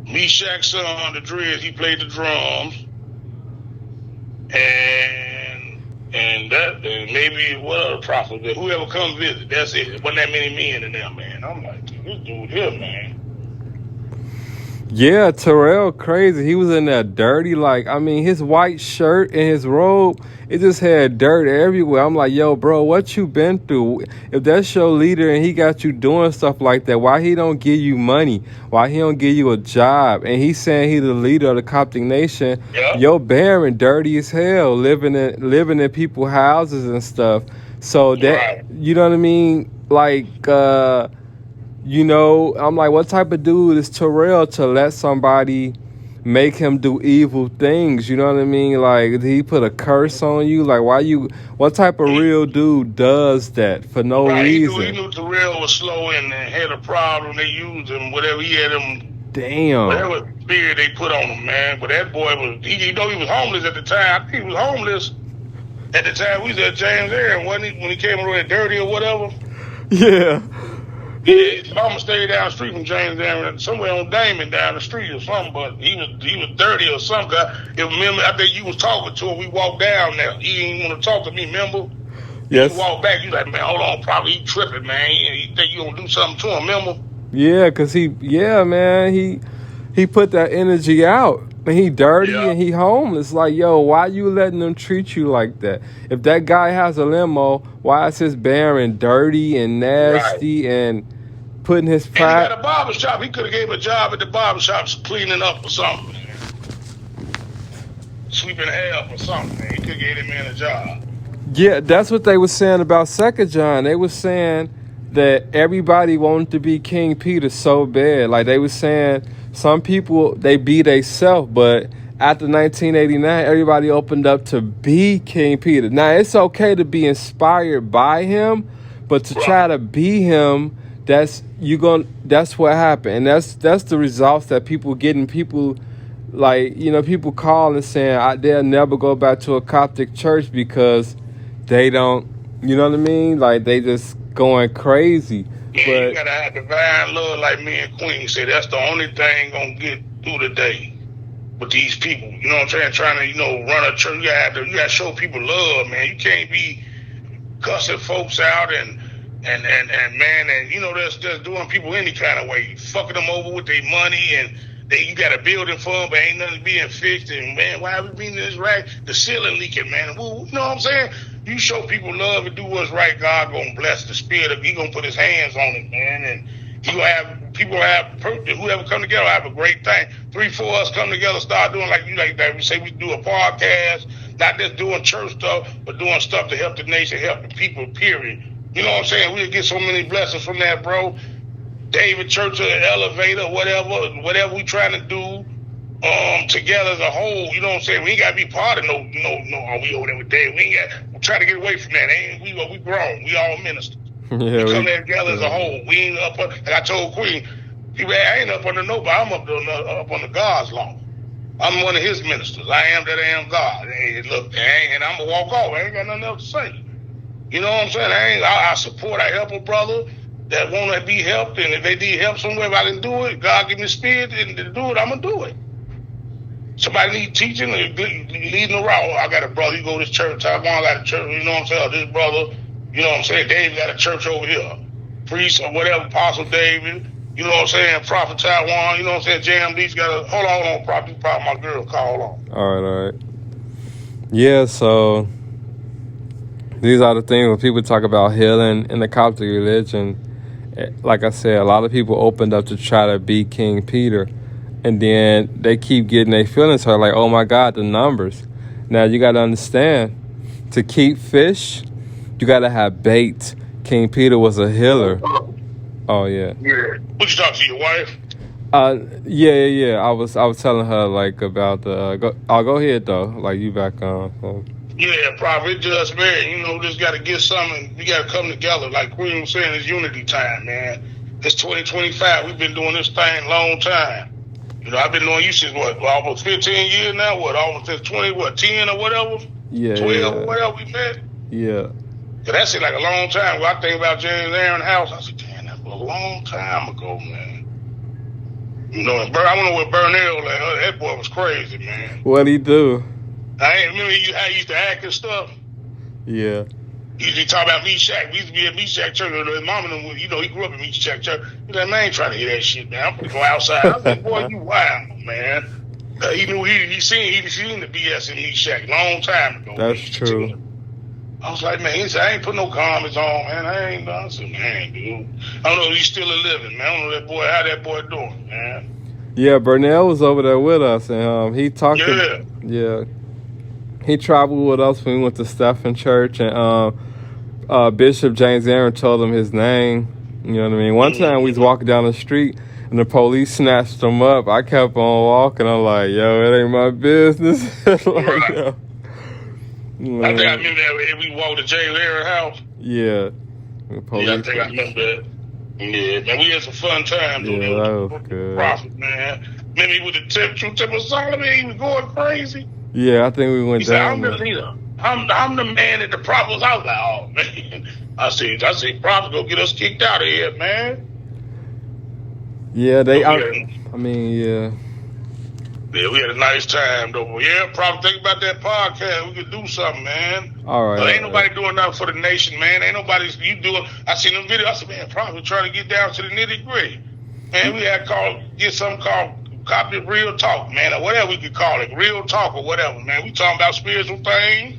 Meshach's son, the Dreads, he played the drums. And maybe what other prophet, whoever comes visit, that's it. There wasn't that many men in there, man. I'm like, this dude here, man. Yeah, Terrell crazy. He was in that dirty, like, I mean, his white shirt and his robe, it just had dirt everywhere. I'm like, yo, bro, what you been through? If that's your leader and he got you doing stuff like that, why he don't give you money? Why he don't give you a job? And he's saying he the leader of the Coptic nation. Yeah. Yo, Baron, dirty as hell, living in people's houses and stuff. So that, Right. you know what I mean? Like, you know, I'm like, what type of dude is Terrell to let somebody make him do evil things? You know what I mean? Like, did he put a curse on you? Like, what type of real dude does that for no reason? He knew Terrell was slow and had a problem. They used him, whatever he had him. Damn. Whatever fear they put on him, man. But that boy he was homeless at the time. I think he was homeless at the time. We was at James Aaron, wasn't he? When he came around dirty or whatever. Yeah. Yeah, his mama stayed down the street from James Aaron, somewhere on Damon down the street or something, but he was dirty or something. Remember, I think you was talking to him, we walked down there. He didn't want to talk to me, remember? Yes. You walked back, you like, man, hold on, probably he tripping, man. He think you gonna do something to him, remember? Yeah, because he put that energy out. And he dirty and he homeless. Like, yo, why you letting them treat you like that? If that guy has a limo, why is his Baron dirty and nasty and putting his pride? And he got a barber shop. He could have gave him a job at the barber shop cleaning up or something. Sweeping hell or something. He could have gave him man a job. Yeah, that's what they were saying about Second John. They were saying that everybody wanted to be King Peter so bad. Like, they were saying some people, they be they self, but after 1989, everybody opened up to be King Peter. Now, it's okay to be inspired by him, but to try to be him, that's what happened. And that's the results that people getting. People, like, you know, people calling saying they'll never go back to a Coptic church because they don't, you know what I mean? Like, they just going crazy. Yeah, but you gotta have divine love, like me and Queen said. That's the only thing gonna get through the day with these people. You know what I'm saying? Trying to, you know, run a church. You gotta show people love, man. You can't be cussing folks out and man, and you know, that's just doing people any kind of way, fucking them over with their money, and you got a building for them, but ain't nothing being fixed. And man, why have we been in this rag? The ceiling leaking, man. Well, you know what I'm saying? You show people love and do what's right, God gonna bless the spirit. He gonna put his hands on it, man. And he gonna have people whoever come together have a great thing. 3-4 us come together, start doing like that. We say we do a podcast, not just doing church stuff, but doing stuff to help the nation, help the people, period. You know what I'm saying? We'll get so many blessings from that, bro. David Church or Elevator, whatever we trying to do. Together as a whole, you know what I'm saying? We ain't gotta be part of no, we over there with Dave. We try to get away from that. We grown. We all ministers. Yeah, we come there together as a whole. We ain't up on, like I told Queen, I ain't up under nobody. I'm up under God's law. I'm one of his ministers. I am that I am God. Hey, look, and I'm gonna walk off. I ain't got nothing else to say. You know what I'm saying? I support, I help a brother that wanna be helped, and if they need help somewhere, if I can do it, God give me spirit and to do it, I'm gonna do it. Somebody need teaching or leading around. I got a brother, you go to this church, Taiwan got a church, you know what I'm saying? This brother, you know what I'm saying? Dave got a church over here. Priest or whatever, Apostle David, you know what I'm saying? Prophet Taiwan, you know what I'm saying? JMD's got a, hold on, Prophet, my girl, call on. All right. Yeah, so these are the things when people talk about healing in the Coptic religion. Like I said, a lot of people opened up to try to be King Peter. And then they keep getting their feelings hurt, like, oh my God, the numbers. Now you got to understand, to keep fish, you got to have bait. King Peter was a healer. Oh yeah. Yeah. What you talk to your wife? Yeah. I was telling her like about the. I'll go ahead though. Like you back on. So. Yeah, Prophet, just man, you know, just got to get something. We got to come together. Like Queen was saying, it's unity time, man. It's 2025. We've been doing this thing a long time. You know, I've been knowing you since, almost 15 years now? Almost since 10 or whatever? Yeah, 12 or whatever we met? Yeah. So that seemed like a long time. When I think about James Aaron house, I said, damn, that was a long time ago, man. You know, I went over with Burnell, like, that boy was crazy, man. What'd he do? I ain't remember how he used to act and stuff. Yeah. He used to talk about Meshach. We used to be at Meshach Church. His mama, he grew up in Meshach Church. He's like, man, I ain't trying to hear that shit, man. I'm gonna go outside. I was like, boy, you wild, man. He knew he seen the BS in Meshach long time ago. That's true. I was like, man, he said, I ain't put no garments on, man. I said, man, dude. I don't know if he's still a living, man. I don't know how that boy doing, man. Yeah, Burnell was over there with us, and he talked. Yeah. He traveled with us when we went to Stephen Church, and Bishop James Aaron told him his name. You know what I mean? One time we was walking down the street, and the police snatched him up. I kept on walking. I'm like, yo, it ain't my business. Like, right. yo. I think I remember that we walked to James Aaron's house. Yeah. I think I remember that. Yeah, man, we had some fun times. Yeah, that was good. Prophet, man. Remember with the True Temple Solomon, he was going crazy. Yeah, I think we went down. He said, I'm the leader. I'm the man that the prophet was out there. Oh, man. I said, prophet, go get us kicked out of here, man. Yeah, Yeah, we had a nice time, though. But yeah, prophet, think about that podcast. We could do something, man. All right. But ain't nobody doing nothing for the nation, man. Ain't nobody, you doing. I seen them video. I said, man, prophet trying to get down to the nitty gritty. Man, we had get something called Coptic Real Talk, man, or whatever we could call it, Real Talk or whatever, man. We talking about spiritual things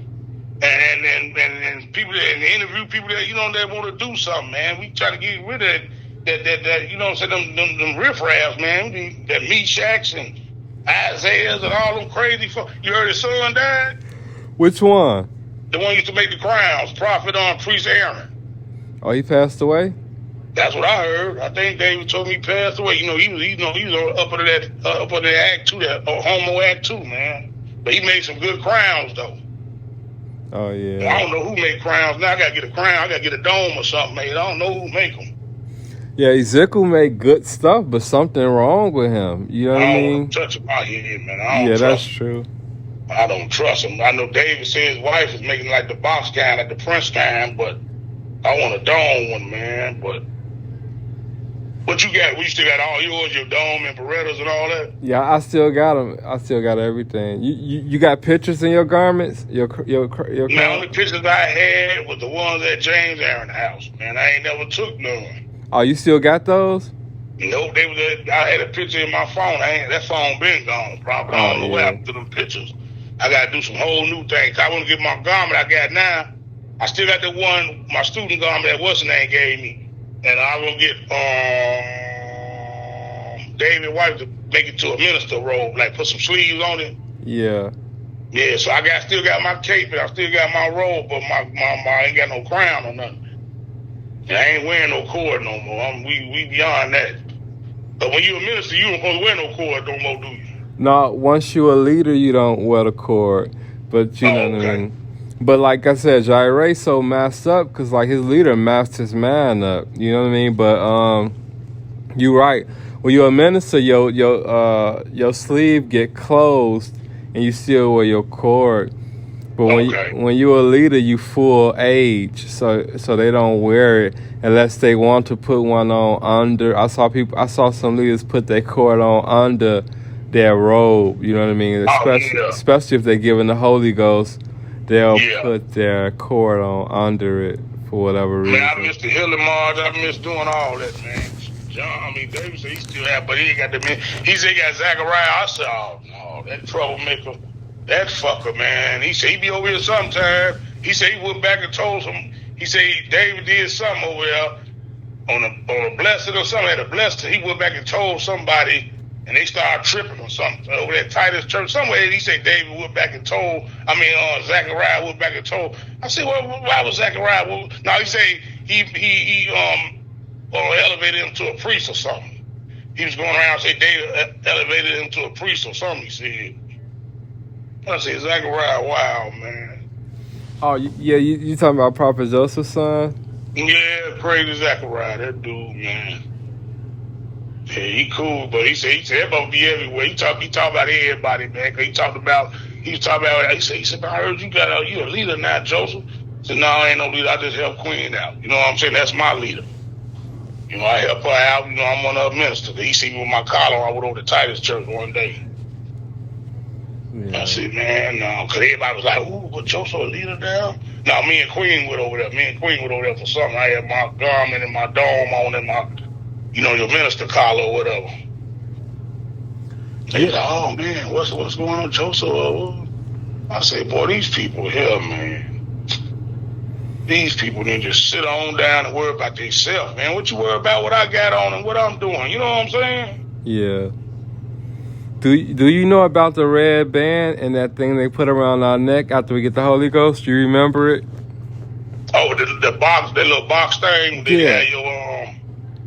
and people and interview people that that want to do something, man. We try to get rid of that you know what I'm saying, them riffraffs, man. That Meshachs and Isaiahs and all them crazy folk. You heard his son died? Which one? The one who used to make the crowns, prophet priest Aaron. Oh, he passed away? That's what I heard. I think David told me he passed away. He was up under that Act 2, that Homo Act 2, man. But he made some good crowns, though. Oh, yeah. I don't know who made crowns. Now I got to get a crown. I got to get a dome or something made. I don't know who make them. Yeah, Ezekiel made good stuff, but something wrong with him. You know what I mean? I don't touch him out here, man. I don't trust that's him. True. I don't trust him. I know David said his wife is making like the box kind at the Prince kind, but I want a dome one, man. But what you got? We still got all yours, your dome and Berettas and all that? Yeah, I still got them. I still got everything. You got pictures in your garments? Your Man, only pictures I had was the ones at James Aaron's house, man. I ain't never took none. Oh, you still got those? Nope, I had a picture in my phone. That phone been gone, probably. I don't know what happened to them pictures. I got to do some whole new things. I want to get my garment I got now. I still got the one, my student garment that what's the name gave me. And I will get David White to make it to a minister robe, like put some sleeves on it. Yeah. Yeah, so I still got my cape and I still got my robe, but my I ain't got no crown or nothing. And I ain't wearing no cord no more. We beyond that. But when you a minister, you don't supposed to wear no cord no more, do you? No, once you a leader, you don't wear the cord. But you know what I mean. But like I said, Jireh so messed up because like his leader messed his man up. You know what I mean? But you right. When you're a minister, your sleeve get closed and you still wear your cord. But when you're a leader, you full age, so they don't wear it unless they want to put one on under. I saw some leaders put their cord on under their robe. You know what I mean? Especially if they're giving the Holy Ghost, they'll put their cord on under it for whatever reason. Man, I miss the Hilly March. I miss doing all that, man. David said he still have, but he ain't got the man. He said he got Zachariah. I said, oh no, that troublemaker. That fucker, man. He said he be over here sometime. He said he went back and told him. He said David did something over there on a blessing or something. At a blessing, he went back and told somebody, and they started tripping or something over at Titus Church. Somewhere he said David went back and told. Zachariah went back and told. I said, well, why was Zachariah? Well, no, he said he elevated him to a priest or something. He was going around and say David elevated him to a priest or something. He said. I say Zachariah, wow, man. Oh, yeah, you talking about Prophet Joseph's son? Yeah, crazy Zachariah, that dude, man. Yeah, he cool, but he said that must be everywhere. He talk about everybody, man. Cause he was talking about, he said, I heard you you a leader now, Joseph. I said, no, I ain't no leader. I just help Queen out. You know what I'm saying? That's my leader. You know, I help her out. You know, I'm one of her ministers. He see me with my collar. I went over to Titus Church one day. I Yeah. said, man, no, because everybody was like, ooh, but Joseph a leader down? No, me and Queen went over there. Me and Queen went over there for something. I had my garment and my dome on and my, your minister collar or whatever. They was like, oh, man, what's going on, Joseph? I said, boy, these people here, man. These people need to sit on down and worry about themselves, man. What you worry about what I got on and what I'm doing? You know what I'm saying? Yeah. Do you know about the red band and that thing they put around our neck after we get the Holy Ghost? Do you remember it? Oh, the box, that little box thing. They had your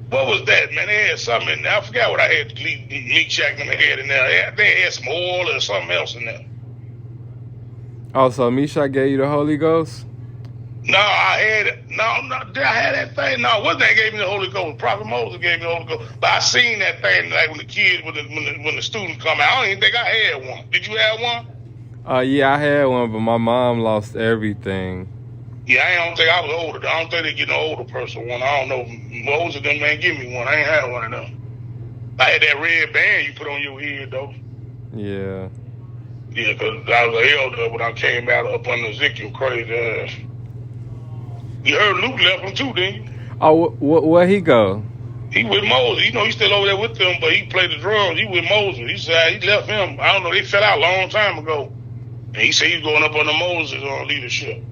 what was that, man? They had something in there. I forgot what I had. Meat Shack in the head in there. They had some oil or something else in there. Oh, so Misha gave you the Holy Ghost? No, I had it. No, did I have that thing? No, what thing gave me the Holy Ghost? Prophet Moses gave me the Holy Ghost. But I seen that thing like when the kids, when the students come out. I don't even think I had one. Did you have one? Yeah, I had one, but my mom lost everything. Yeah, I don't think I was older. I don't think they get no older person one. I don't know. Moses them man give me one. I ain't had one of them. I had that red band you put on your head though. Yeah. Yeah, because I was an elder when I came out up under Ezekiel crazy ass. You heard Luke left him too, didn't you? Oh, where he go? He with Moses. He's still over there with them, but he played the drums. He with Moses. He said he left him. I don't know. They fell out a long time ago. And he said he's going up under Moses on leadership.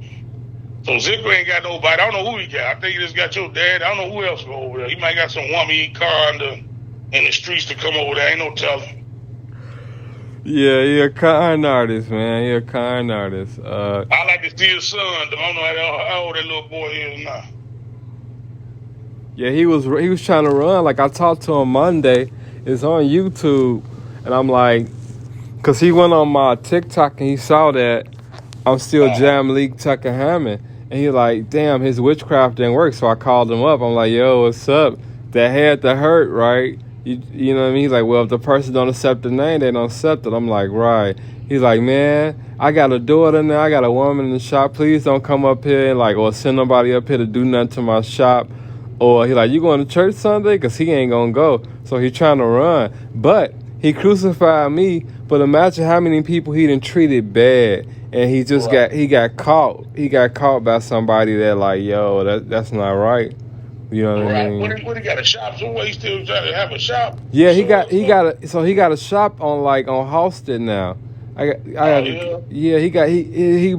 So Zikr ain't got nobody. I don't know who he got. I think he just got your dad. I don't know who else go over there. He might got some woman he car in the streets to come over there. Ain't no telling. Yeah, he a con artist, man. He a con artist. I like to see his son, though. I don't know how old that little boy is now. Yeah, he was trying to run. Like, I talked to him Monday. It's on YouTube. And I'm like, because he went on my TikTok and he saw that I'm still Jam League Tucker Hammond. And he like, damn, his witchcraft didn't work. So I called him up. I'm like, yo, what's up? That had to hurt, right? You know what I mean? He's like, well, if the person don't accept the name, they don't accept it. I'm like, right. He's like, man, I got a daughter now. I got a woman in the shop. Please don't come up here and or send nobody up here to do nothing to my shop. Or he like, you going to church Sunday? Because he ain't going to go. So he trying to run. But he crucified me. But imagine how many people he done treated bad. And he just got caught. He got caught by somebody that like, yo, that's not right. You know what I mean? What he got a shop? So he still trying to have a shop? Yeah, he got a shop on Halsted now.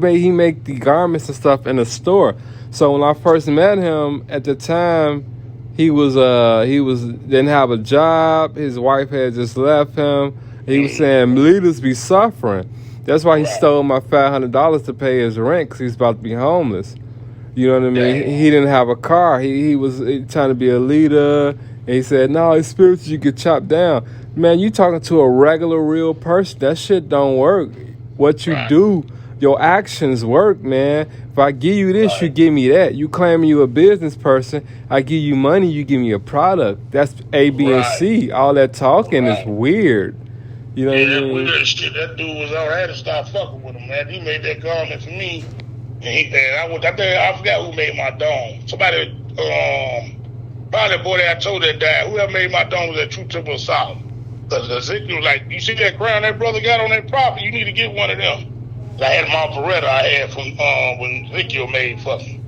He make the garments and stuff in the store. So when I first met him, at the time, he didn't have a job. His wife had just left him. He was saying leaders be suffering. That's why he stole my $500 to pay his rent because he's about to be homeless. You know what I mean? He didn't have a car. He was trying to be a leader. And he said, no, it's spiritual. You get chopped down. Man, you talking to a regular, real person. That shit don't work. What you do, your actions work, man. If I give you this, you give me that. You claiming you a business person. I give you money, you give me a product. That's A, B, and C. All that talking is weird. You know what I mean? Weird shit. That dude was all right to stop fucking with him, man. He made that garment for me. I forgot who made my dome. Somebody, probably the boy that I told that died. Whoever made my dome was that True Temple of Solomon. Because Ezekiel was like, you see that crown that brother got on that property? You need to get one of them. I had my Beretta I had from when Ezekiel made for me.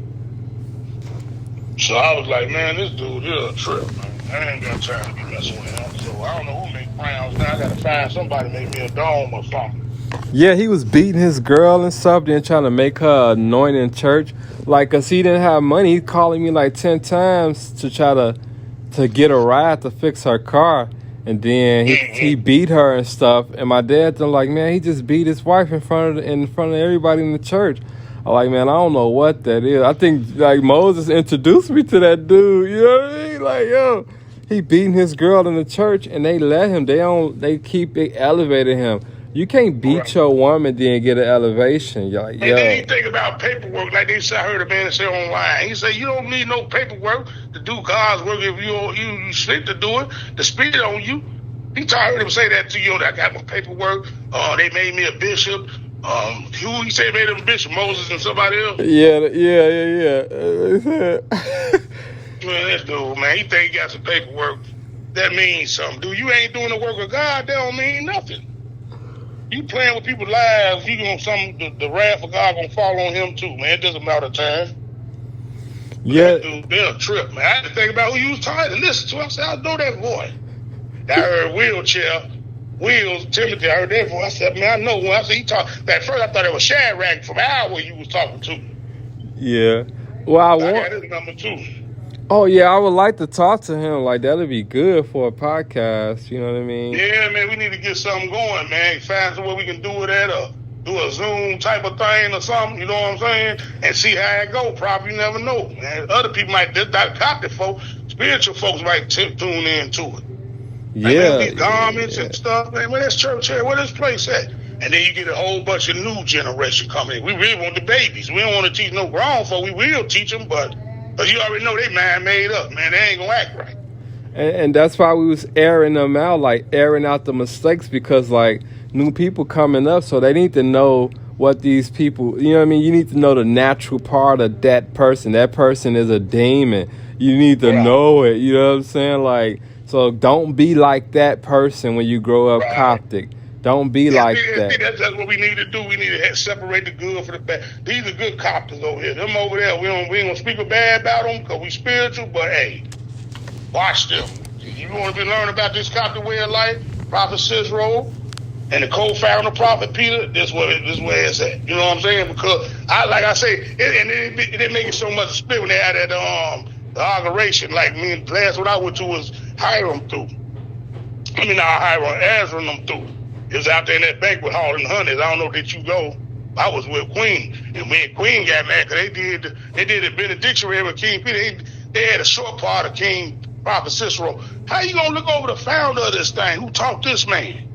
So I was like, man, this dude is a trip, man. I ain't got time to be messing with him. So I don't know who made crowns. Now I got to find somebody to make me a dome or something. Yeah, he was beating his girl and stuff, then trying to make her anointed in church. Like, cause he didn't have money. He calling me like 10 times to try to get a ride to fix her car. And then he beat her and stuff. And my dad them like, man, he just beat his wife in front of everybody in the church. I'm like, man, I don't know what that is. I think like Moses introduced me to that dude. You know what I mean? Like, yo, he beating his girl in the church, and they let him. They keep elevating him. You can't beat your woman then get an elevation. You're like, yo. And then he think about paperwork, like they say. I heard a man say online. He said, you don't need no paperwork to do God's work if you sleep to do it. The spirit on you. I heard him say that to you. I got my paperwork. They made me a bishop. Who he said made him a bishop? Moses and somebody else? Yeah. Man, this dude, man, he think he got some paperwork. That means something. Dude, you ain't doing the work of God, that don't mean nothing. You playing with people's lives, the wrath of God gonna fall on him too, man. It doesn't matter time. Yeah. That dude, they're a trip, man. I had to think about who you was trying to listen to. I said, I know that voice. I heard Wheels, Timothy, I heard that voice. I said, man, I know when I said he talked. At first I thought it was Shadrach from Iowa you was talking to. Yeah. Well, I got his number too. Oh yeah, I would like to talk to him. Like that'd be good for a podcast. You know what I mean? Yeah, man, we need to get something going, man. Find somewhere we can do it at, or do a Zoom type of thing or something. You know what I'm saying? And see how it go. Probably never know, man. Other people might just Coptic folks, spiritual folks might tune into it. Yeah, these garments and stuff, man. Where this church here? Where this place at? And then you get a whole bunch of new generation coming in. We really want the babies. We don't want to teach no grown folk. We will teach them, but you already know they mind made up, man. They ain't gonna act right. And that's why we was airing them out, like airing out the mistakes, because like new people coming up, so they need to know what these people, you know what I mean? You need to know the natural part of that person. That person is a demon. You need to know it, you know what I'm saying? Like, so don't be like that person when you grow up Coptic. Don't be like that. That's what we need to do. We need to separate the good from the bad. These are good Coptics over here. Them over there, we ain't gonna speak bad about them because we spiritual, but hey, watch them. You want to be learning about this Coptic way of life, Prophet Cicero, and the co-founder Prophet Peter, this where it's at. You know what I'm saying? Because like I say, it make it so much split when they had that the inauguration. Like me and last one I went to was Hiram through. I mean, not Hiram, Ezra and them through. It was out there in that banquet hall in Huntington. I don't know, did you go? I was with Queen, and me and Queen got mad because they did a benediction with King Peter. They had a short part of King Prophet Cicero. How you gonna look over the founder of this thing? Who taught this man?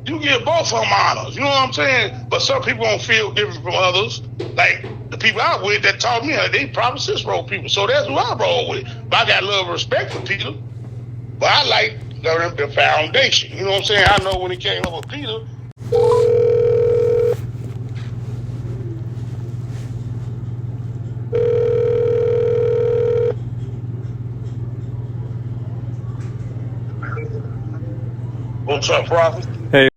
You give both of them honors. You know what I'm saying? But some people don't feel different from others. Like the people I with that taught me, they Prophet Cicero people. So that's who I roll with. But I got a little respect for Peter. But I like learning the foundation. You know what I'm saying? I know when he came up with Peter. What's up, Prophet?